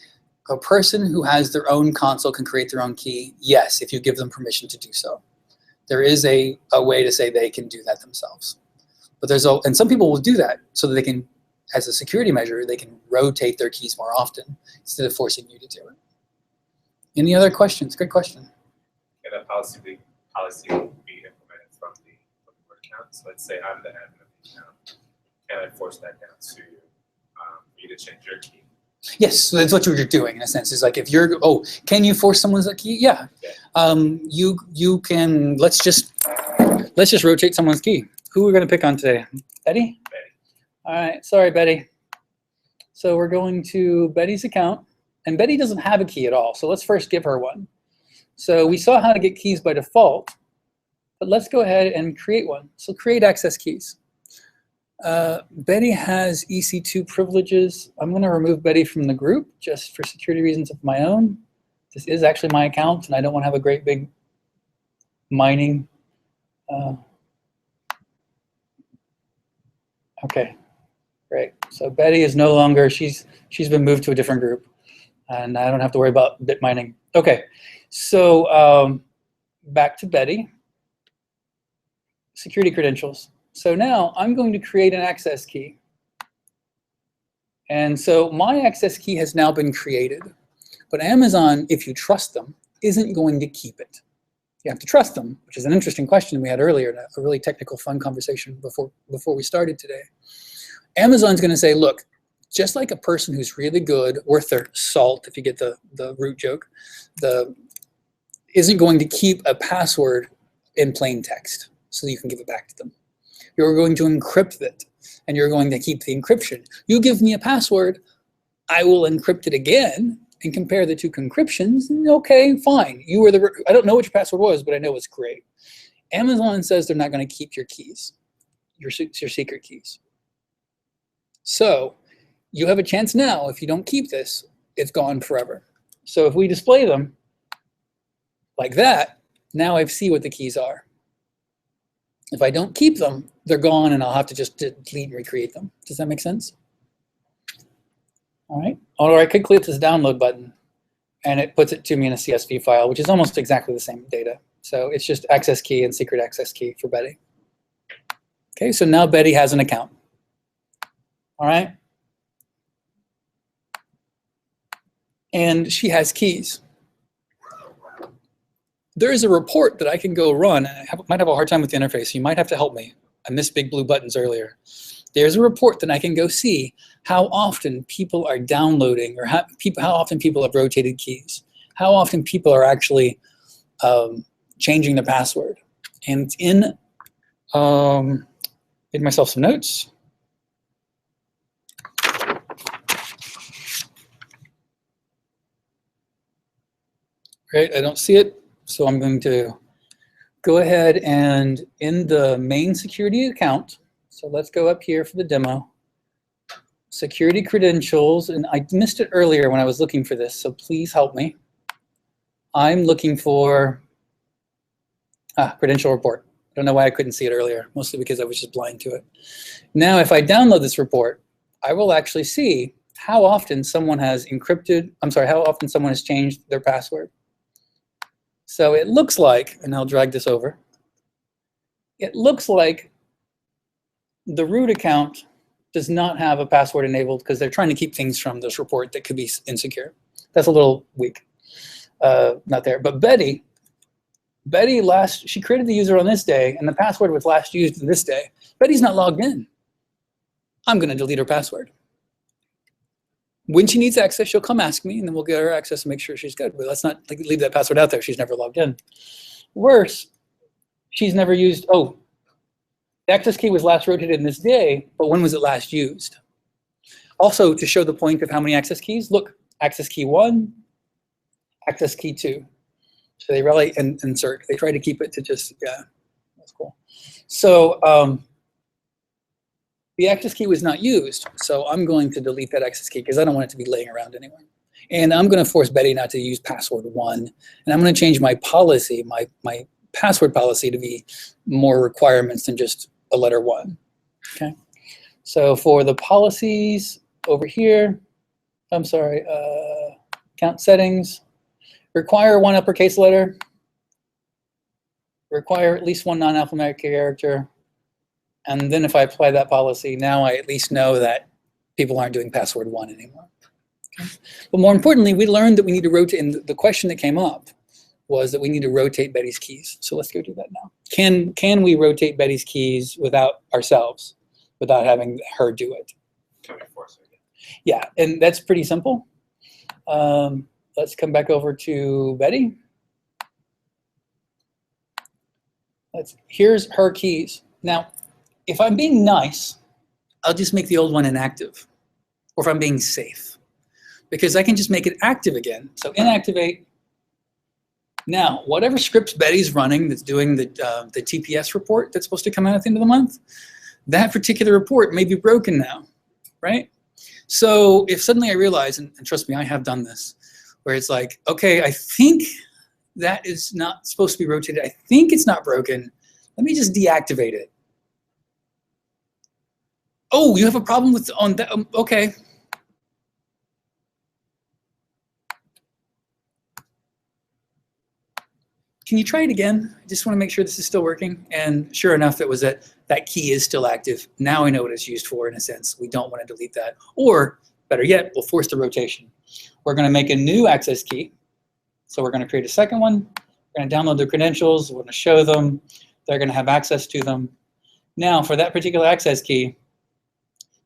A person who has their own console can create their own key. Yes, if you give them permission to do so. There is a way to say they can do that themselves. But and some people will do that so that they can, as a security measure, they can rotate their keys more often instead of forcing you to do it. Any other questions? Good question. Yeah, that policy will be implemented from the board account. So let's say I'm the admin of the account. Can I force that down to you to change your key? Yes, so that's what you're doing in a sense. Is like if you're, can you force someone's key? Yeah. You can. Let's just rotate someone's key. Who are we going to pick on today? Betty? Betty. All right. Sorry, Betty. So we're going to Betty's account, and Betty doesn't have a key at all. So let's first give her one. So we saw how to get keys by default, but let's go ahead and create one. So create access keys. Betty has EC2 privileges. I'm going to remove Betty from the group just for security reasons of my own. This is actually my account, and I don't want to have a great big mining Okay, great. So Betty is no longer, she's been moved to a different group, and I don't have to worry about bit mining. Okay, so back to Betty. Security credentials. So now I'm going to create an access key. And so my access key has now been created, but Amazon, if you trust them, isn't going to keep it. You have to trust them, which is an interesting question we had earlier, a really technical, fun conversation before we started today. Amazon's going to say, look, just like a person who's really good, worth their salt, if you get the root joke, isn't going to keep a password in plain text so you can give it back to them. You're going to encrypt it, and you're going to keep the encryption. You give me a password, I will encrypt it again and compare the two encryptions. Okay, fine. You were I don't know what your password was, but I know it's great. Amazon says they're not going to keep your keys, your secret keys. So you have a chance now. If you don't keep this, it's gone forever. So if we display them like that, now I see what the keys are. If I don't keep them, they're gone, and I'll have to just delete and recreate them. Does that make sense? All right. Or I could click this download button, and it puts it to me in a CSV file, which is almost exactly the same data. So it's just access key and secret access key for Betty. Okay, so now Betty has an account. All right. And she has keys. There is a report that I can go run. I might have a hard time with the interface. You might have to help me. I missed big blue buttons earlier. There's a report that I can go see how often people are downloading, or how often people have rotated keys, how often people are actually changing their password. And it's in, made myself some notes. Right, I don't see it. So I'm going to go ahead and in the main security account, so let's go up here for the demo, security credentials, and I missed it earlier when I was looking for this, so please help me. I'm looking for credential report. I don't know why I couldn't see it earlier, mostly because I was just blind to it. Now, if I download this report, I will actually see how often someone has how often someone has changed their password. So it looks like, and I'll drag this over, it looks like the root account does not have a password enabled because they're trying to keep things from this report that could be insecure. That's a little weak, not there. But Betty she created the user on this day, and the password was last used on this day. Betty's not logged in. I'm going to delete her password. When she needs access, she'll come ask me, and then we'll get her access and make sure she's good. But let's not leave that password out there. She's never logged in. Worse, she's never used, the access key was last rotated in this day, but when was it last used? Also, to show the point of how many access keys, look, access key 1, access key 2. So they really insert. They try to keep it to just, yeah, that's cool. So, the access key was not used, so I'm going to delete that access key because I don't want it to be laying around anywhere. And I'm going to force Betty not to use password 1, and I'm going to change my policy, my password policy, to be more requirements than just a letter 1. Okay. So for the policies over here, I'm sorry, account settings, require 1 uppercase letter, require at least 1 non-alphanumeric character. And then if I apply that policy, now I at least know that people aren't doing password 1 anymore. Okay. But more importantly, we learned that we need to rotate, and the question that came up was that we need to rotate Betty's keys. So let's go do that now. Can we rotate Betty's keys without ourselves, without having her do it? Can we force it again? Yeah, and that's pretty simple. Let's come back over to Betty. Here's her keys. Now, if I'm being nice, I'll just make the old one inactive, or if I'm being safe, because I can just make it active again. So inactivate. Now, whatever scripts Betty's running that's doing the TPS report that's supposed to come out at the end of the month, that particular report may be broken now, right? So if suddenly I realize, and trust me, I have done this, where it's like, okay, I think that is not supposed to be rotated. I think it's not broken. Let me just deactivate it. Oh, you have a problem with on that? Okay. Can you try it again? I just want to make sure this is still working. And sure enough, it was that key is still active. Now I know what it's used for in a sense. We don't want to delete that. Or better yet, we'll force the rotation. We're going to make a new access key. So we're going to create a second one. We're going to download the credentials. We're going to show them. They're going to have access to them. Now for that particular access key,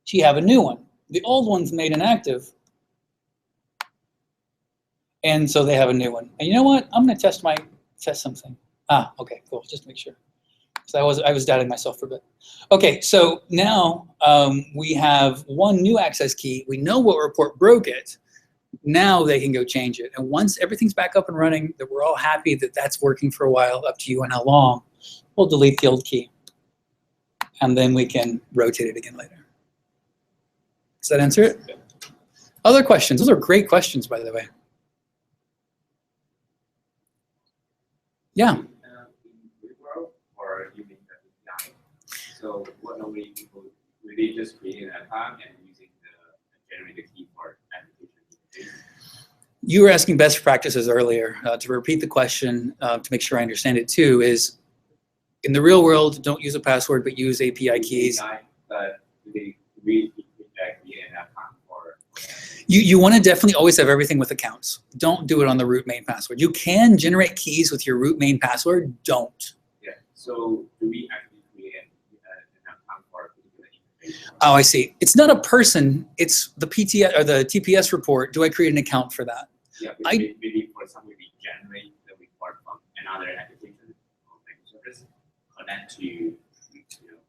you have a new one. The old one's made inactive. And so they have a new one. And you know what? I'm going to test something. Ah, okay, cool. Just to make sure. So I was doubting myself for a bit. Okay, so now we have one new access key. We know what report broke it. Now they can go change it. And once everything's back up and running, that we're all happy that that's working for a while, up to you and how long, we'll delete the old key. And then we can rotate it again later. Does that answer it? Other questions? Those are great questions, by the way. Yeah. Or using the API. So what normally people really just create an account and using the generated key for application. You were asking best practices earlier. To repeat the question, to make sure I understand it too, is in the real world, don't use a password, but use API keys. But they really create an account for. You want to definitely always have everything with accounts. Don't do it on the root main password. You can generate keys with your root main password. Don't. Yeah. So do we actually create an account for a particular information? Oh, I see. It's not a person. It's the PTS or the TPS report. Do I create an account for that? Yeah. Maybe for example, we generate the report from another application or service, connect to.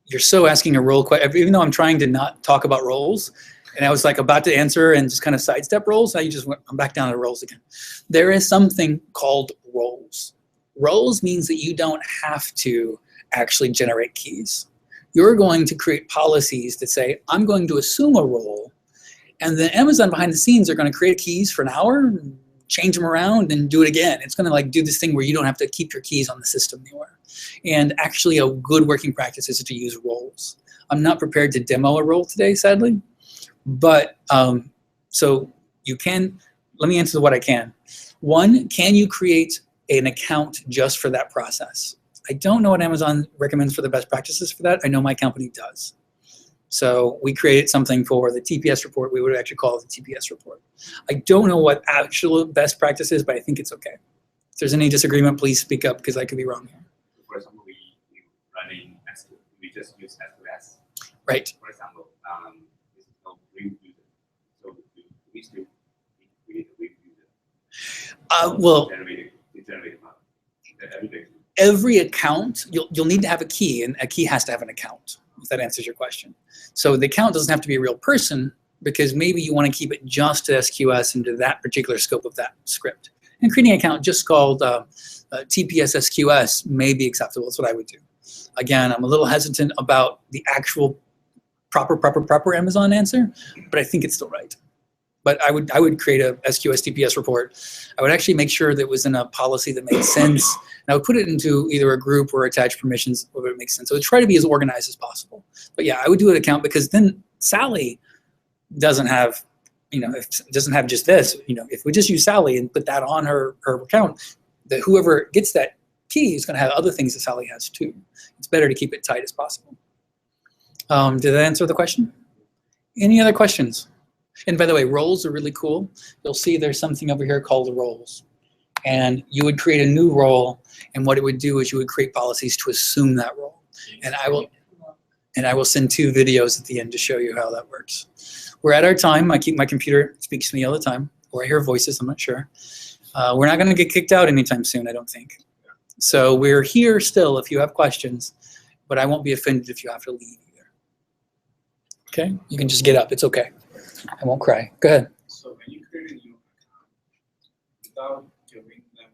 You're so asking a role question, even though I'm trying to not talk about roles, and I was like about to answer and just kind of sidestep roles. I'm back down to roles again. There is something called roles. Roles means that you don't have to actually generate keys. You're going to create policies that say, I'm going to assume a role, and then Amazon behind the scenes are going to create keys for an hour, change them around, and do it again. It's going to like do this thing where you don't have to keep your keys on the system anywhere. And actually a good working practice is to use roles. I'm not prepared to demo a role today, sadly. But so you can, let me answer what I can. One, can you create an account just for that process? I don't know what Amazon recommends for the best practices for that. I know my company does. So we created something for the TPS report. We would actually call it the TPS report. I don't know what actual best practice is, but I think it's okay. If there's any disagreement, please speak up because I could be wrong here. For example, we running we just use SQS. Right. For example, this is called root user. So we still create a root user. Well, generate every account, you'll need to have a key, and a key has to have an account, if that answers your question. So the account doesn't have to be a real person, because maybe you want to keep it just to SQS and to that particular scope of that script. And creating an account just called TPS SQS may be acceptable. That's what I would do. Again, I'm a little hesitant about the actual proper Amazon answer, but I think it's still right. But I would create a SQS TPS report. I would actually make sure that it was in a policy that made sense. And I would put it into either a group or attach permissions where it makes sense. So I'd try to be as organized as possible. But yeah, I would do an account, because then Sally doesn't have, doesn't have just this. If we just use Sally and put that on her account, that whoever gets that key is going to have other things that Sally has too. It's better to keep it tight as possible. Did that answer the question? Any other questions? And by the way, roles are really cool. You'll see there's something over here called roles. And you would create a new role, and what it would do is you would create policies to assume that role. And I will send 2 videos at the end to show you how that works. We're at our time. My computer speaks to me all the time, or I hear voices, I'm not sure. We're not going to get kicked out anytime soon, I don't think. So we're here still if you have questions, but I won't be offended if you have to leave either. Okay? You can just get up. It's okay. I won't cry. Go ahead. So when you create a new account, without giving them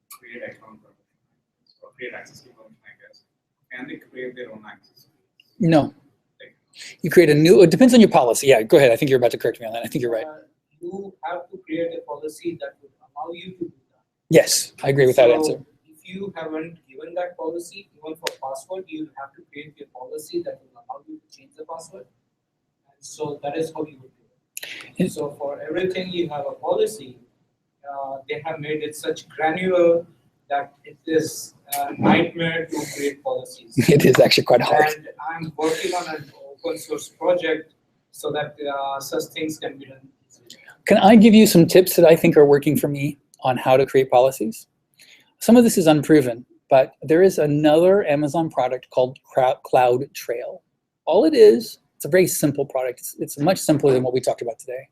create account permission or create access key permission, I guess, can they create their own access keys? No. You create a new, it depends on your policy. Yeah, go ahead. I think you're about to correct me on that. I think you're right. You have to create a policy that would allow you to do that. Yes, I agree with that answer. If you haven't given that policy, even for password, you have to create a policy that will allow you to change the password. And so that is how you would do it. Yes. So for everything you have a policy, they have made it such granular that it is a nightmare to create policies. It is actually quite hard. And I'm working on an open source project so that such things can be done easily. Can I give you some tips that I think are working for me on how to create policies? Some of this is unproven, but there is another Amazon product called CloudTrail. All it is, it's a very simple product. It's much simpler than what we talked about today.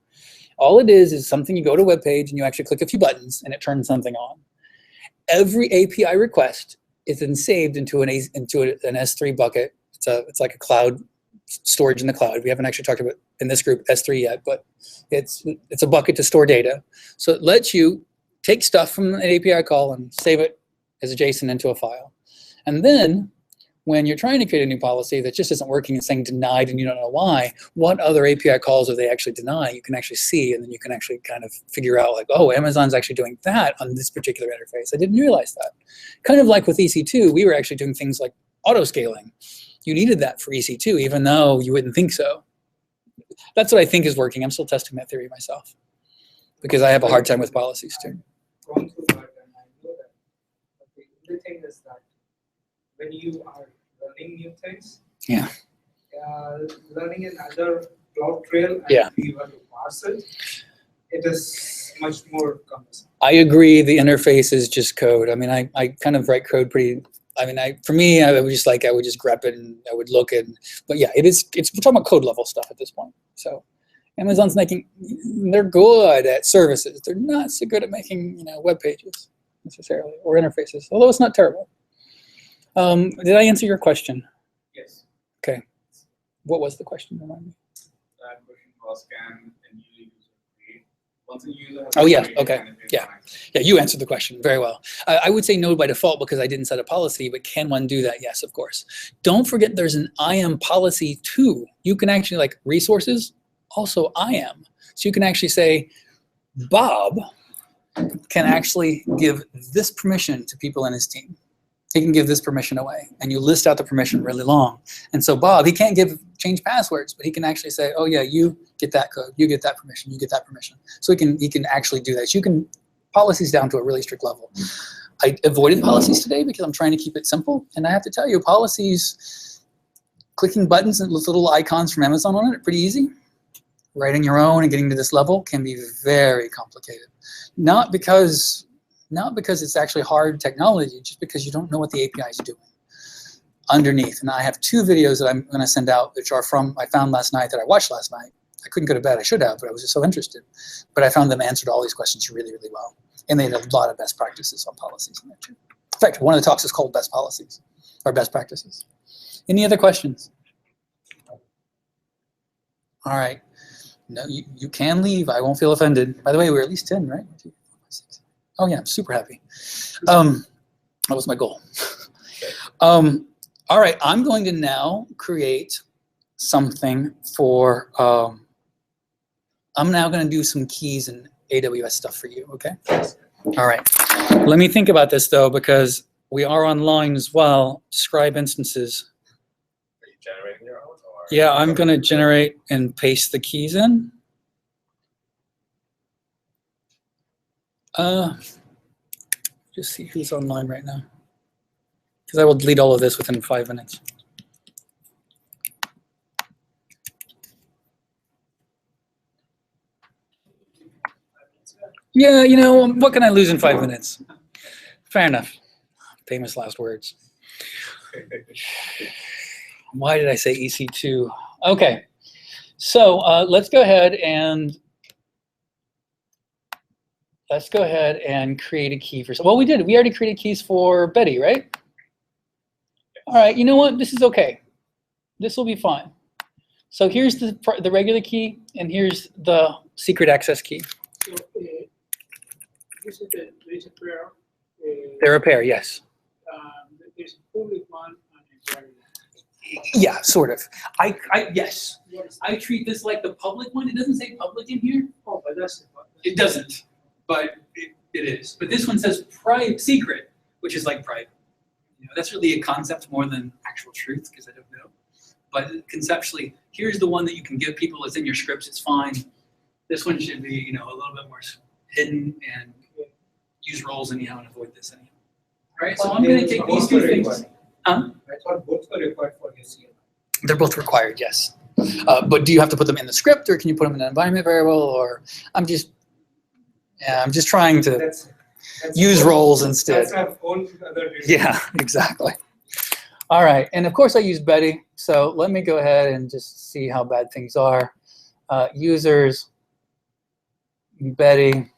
All it is something you go to a web page and you actually click a few buttons and it turns something on. Every API request is then saved into an S3 bucket. It's like a cloud storage in the cloud. We haven't actually talked about in this group S3 yet, but it's a bucket to store data. So it lets you take stuff from an API call and save it as a JSON into a file. And then when you're trying to create a new policy that just isn't working and saying denied and you don't know why, what other API calls do they actually deny? You can actually see, and then you can actually kind of figure out like, oh, Amazon's actually doing that on this particular interface. I didn't realize that. Kind of like with EC2, we were actually doing things like auto-scaling. You needed that for EC2, even though you wouldn't think so. That's what I think is working. I'm still testing that theory myself because I have a hard time with policies too. Gone through that and I know that. But the only thing is that when you are learning new things, Yeah. Learning another CloudTrail and Yeah. you have to parse it, it is much more cumbersome. I agree. The interface is just code. I mean, I kind of write code pretty. I mean, for me, I would just grep it and I would look at. But yeah, we're talking about code level stuff at this point. So Amazon's they're good at services. They're not so good at making web pages necessarily or interfaces. Although it's not terrible. Did I answer your question? Yes. Okay. What was the question? Remind me. That question was, can a new user create once a user has Oh, yeah, created okay, an interface yeah. access? Yeah, you answered the question very well. I would say no by default because I didn't set a policy, but can one do that? Yes, of course. Don't forget there's an IAM policy too. You can actually, like resources, also IAM. So you can actually say, Bob can actually give this permission to people in his team. He can give this permission away, and you list out the permission really long. And so Bob, he can't change passwords, but he can actually say, oh yeah, you get that code, you get that permission, you get that permission. So he can actually do that. So you can policies down to a really strict level. I avoided policies today because I'm trying to keep it simple, and I have to tell you, policies, clicking buttons and with little icons from Amazon on it are pretty easy. Writing your own and getting to this level can be very complicated. Not because it's actually hard technology, just because you don't know what the API is doing underneath. And I have 2 videos that I'm going to send out, which are I found last night that I watched last night. I couldn't go to bed. I should have, but I was just so interested. But I found them answered all these questions really, really well. And they had a lot of best practices on policies in there too. In fact, one of the talks is called best policies or best practices. Any other questions? All right. No, you can leave. I won't feel offended. By the way, we're at least 10, right? 1, 2, 3, 4, 5, 6. Oh yeah, I'm super happy. That was my goal. All right, I'm going to now create something for, I'm now going to do some keys and AWS stuff for you, okay? All right, let me think about this though, because we are online as well. Describe instances. Are you generating your own? Or Yeah, I'm going to generate and paste the keys in. Just see who's online right now, because I will delete all of this within 5 minutes. Yeah, what can I lose in 5 minutes? Fair enough. Famous last words. Why did I say EC2? Okay, so let's go ahead and create a key for. Well, we did. We already created keys for Betty, right? All right. You know what? This is okay. This will be fine. So here's the regular key, and here's the secret access key. So this is there's a pair. They're a pair, yes. There's a public one and a private one. Yeah, sort of. Yes. I treat this like the public one. It doesn't say public in here. Oh, but that's It doesn't, but it is. But this one says secret, which is like private. That's really a concept more than actual truth, because I don't know. But conceptually, here's the one that you can give people. It's in your scripts. It's fine. This one should be, a little bit more hidden and use roles anyhow and avoid this anyhow. All right, so I'm going to take these two things. I thought both were required for your CLI. They're both required, yes. But do you have to put them in the script, or can you put them in an environment variable? Or I'm just trying to That's use roles instead. That's a whole other. Yeah, exactly. All right, and of course I use Betty. So let me go ahead and just see how bad things are. Users, Betty,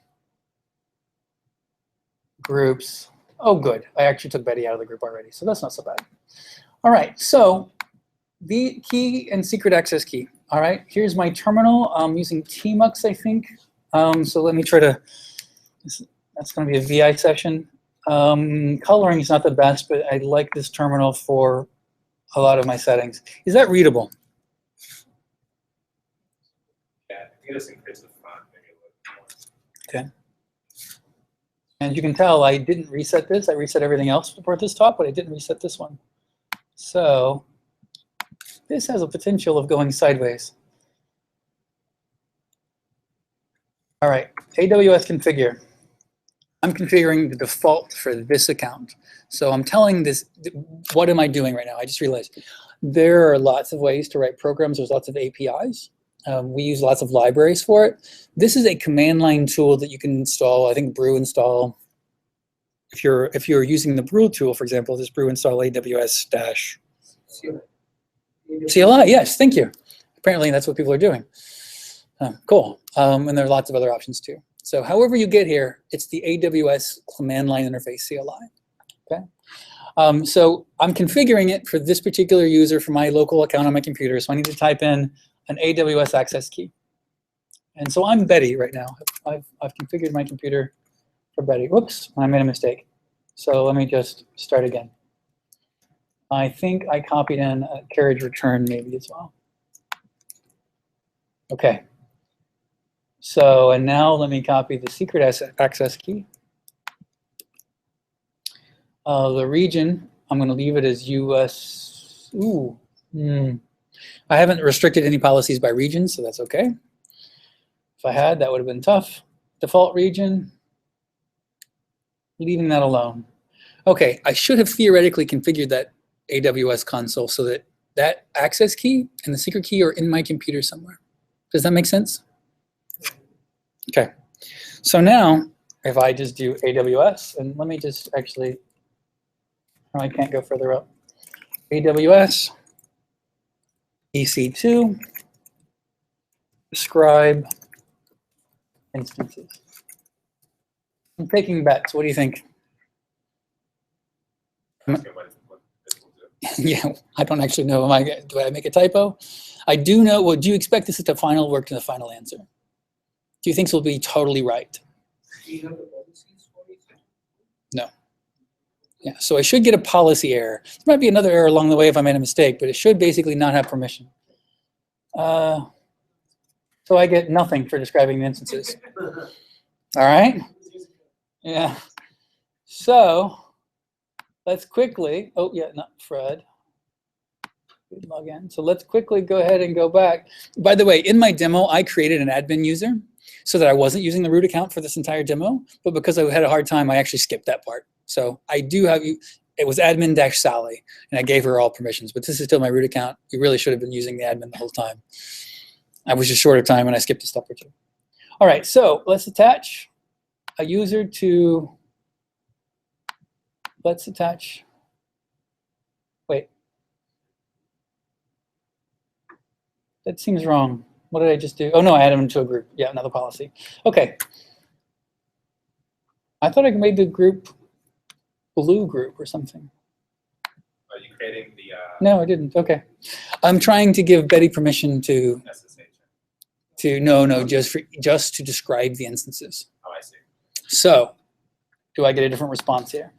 groups. Oh, good. I actually took Betty out of the group already, so that's not so bad. All right, so the key and secret access key. All right, here's my terminal. I'm using tmux, I think. So let me try to, that's going to be a VI session. Coloring is not the best, but I like this terminal for a lot of my settings. Is that readable? Yeah, I think just increase the font maybe a little more. Okay. And you can tell I didn't reset this. I reset everything else before this talk, but I didn't reset this one. So this has a potential of going sideways. All right, AWS configure. I'm configuring the default for this account. So I'm telling this, what am I doing right now? I just realized there are lots of ways to write programs. There's lots of APIs. We use lots of libraries for it. This is a command line tool that you can install. I think brew install. If you're using the brew tool, for example, this brew install AWS dash CLI. Yes, thank you. Apparently that's what people are doing. Cool. And there are lots of other options too. So however you get here, it's the AWS command line interface CLI. Okay. So I'm configuring it for this particular user for my local account on my computer. So I need to type in an AWS access key. And so I'm Betty right now. I've configured my computer for Betty. Whoops, I made a mistake. So let me just start again. I think I copied in a carriage return maybe as well. Okay. So, and now let me copy the secret access key. The region, I'm going to leave it as US. Ooh. I haven't restricted any policies by region, so that's okay. If I had, that would have been tough. Default region, leaving that alone. Okay, I should have theoretically configured that AWS console so that that access key and the secret key are in my computer somewhere. Does that make sense? Okay, so now if I just do AWS, and let me just actually, no, I can't go further up. AWS, EC2, describe instances. I'm taking bets. What do you think? Okay, what this will do. Yeah, I don't actually know. Do I make a typo? I do know. Well, do you expect this is the final work to the final answer? Do you think this will be totally right? Do you have the policies for it? No. Yeah, so I should get a policy error. There might be another error along the way if I made a mistake, but it should basically not have permission. So I get nothing for describing the instances. All right? Yeah. So let's quickly, oh yeah, not Fred. Log in. So let's quickly go ahead and go back. By the way, in my demo, I created an admin user so that I wasn't using the root account for this entire demo, but because I had a hard time, I actually skipped that part. So I do have you, it was admin-Sally, and I gave her all permissions, but this is still my root account. You really should have been using the admin the whole time. I was just short of time and I skipped a step or two. All right, so let's attach a user to, let's attach, wait. That seems wrong. What did I just do? Oh no, I added them to a group. Yeah, another policy. Okay. I thought I made the group blue group or something. Are you creating the No, I didn't. Okay. I'm trying to give Betty permission to SSH? no, just to describe the instances. Oh, I see. So, do I get a different response here?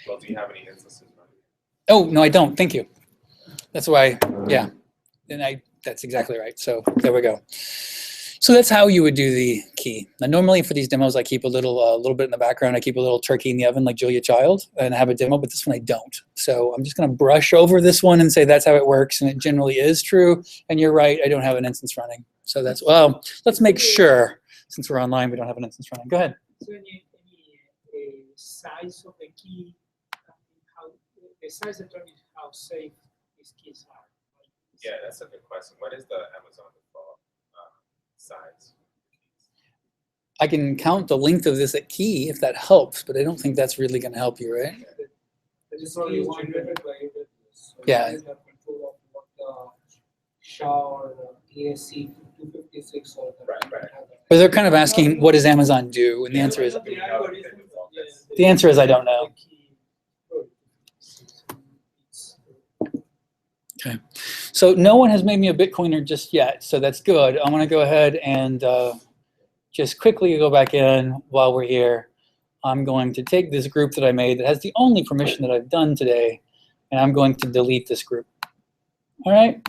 Well, do you have any instances running? Oh, no, I don't. Thank you. That's why, yeah. And that's exactly right. So there we go. So that's how you would do the key. Now, normally for these demos, I keep a little bit in the background. I keep a little turkey in the oven like Julia Child and have a demo, but this one I don't. So I'm just going to brush over this one and say that's how it works, and it generally is true. And you're right, I don't have an instance running. So that's, well, let's make sure, since we're online, we don't have an instance running. Go ahead. So any size of the key, how the size determines how safe these keys are. Yeah, that's a good question. What is the Amazon default size? I can count the length of this at key if that helps, but I don't think that's really going to help you, right? This key is generated by AWS. So Yeah. you have control of what the SHA or the ASC 256 or the Right. But they're kind of asking, what does Amazon do? And the answer is, I don't know. Okay. So no one has made me a Bitcoiner just yet, so that's good. I'm going to go ahead and just quickly go back in while we're here. I'm going to take this group that I made that has the only permission that I've done today, and I'm going to delete this group. All right.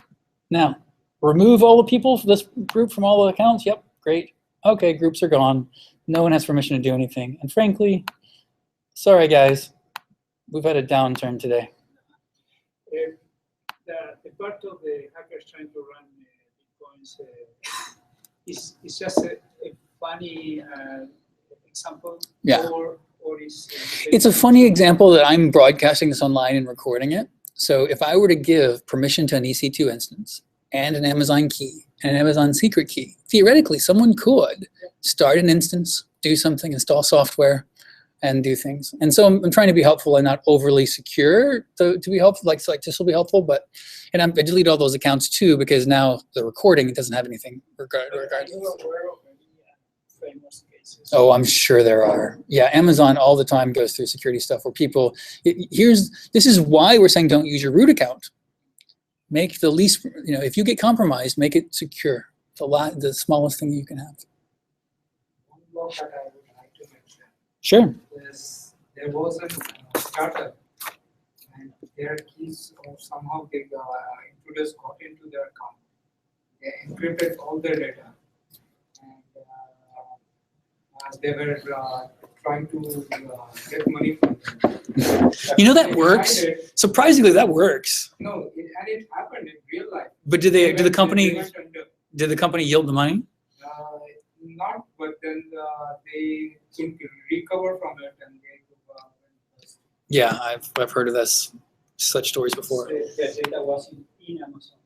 Now, remove all the people for this group from all the accounts. Yep, great. Okay, groups are gone. No one has permission to do anything. And frankly, sorry guys, we've had a downturn today. The part of the hackers trying to run Bitcoins is just a funny example. Yeah. Or is It's a funny example that I'm broadcasting this online and recording it. So if I were to give permission to an EC2 instance and an Amazon key and an Amazon secret key, theoretically someone could start an instance, do something, install software, and do things. And so I'm trying to be helpful and not overly secure to be helpful, like this will be helpful, but, and I delete all those accounts too, because now the recording, it doesn't have anything regardless. Oh, I'm sure there are. Yeah, Amazon all the time goes through security stuff where people, this is why we're saying don't use your root account. Make the least, if you get compromised, make it secure. The smallest thing you can have. One more that I would like to mention. Sure. There was a startup, and their keys somehow intruders got into their account. They encrypted all their data, and they were trying to get money from them. That works. Surprisingly, that works. No, and it happened in real life. But did the company yield the money? Not, but then they could recover from it and they could. Yeah, I've heard of such stories before. The data was in Amazon.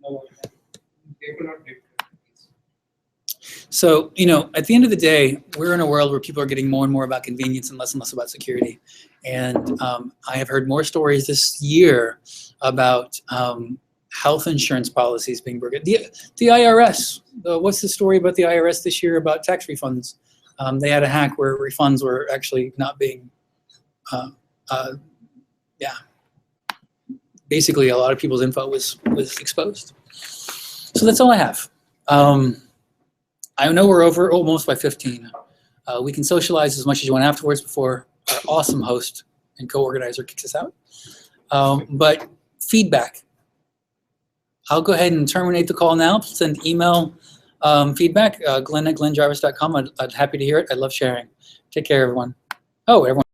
No, they could not decrypt. So, at the end of the day, we're in a world where people are getting more and more about convenience and less about security. And I have heard more stories this year about health insurance policies being broken. The IRS, what's the story about the IRS this year about tax refunds? They had a hack where refunds were actually not being, basically a lot of people's info was exposed. So that's all I have. I know we're over almost by 15. We can socialize as much as you want afterwards before our awesome host and co-organizer kicks us out. But feedback. I'll go ahead and terminate the call now. Send email feedback, Glenn@glennjarvis.com. I'd happy to hear it. I love sharing. Take care, everyone. Oh, everyone.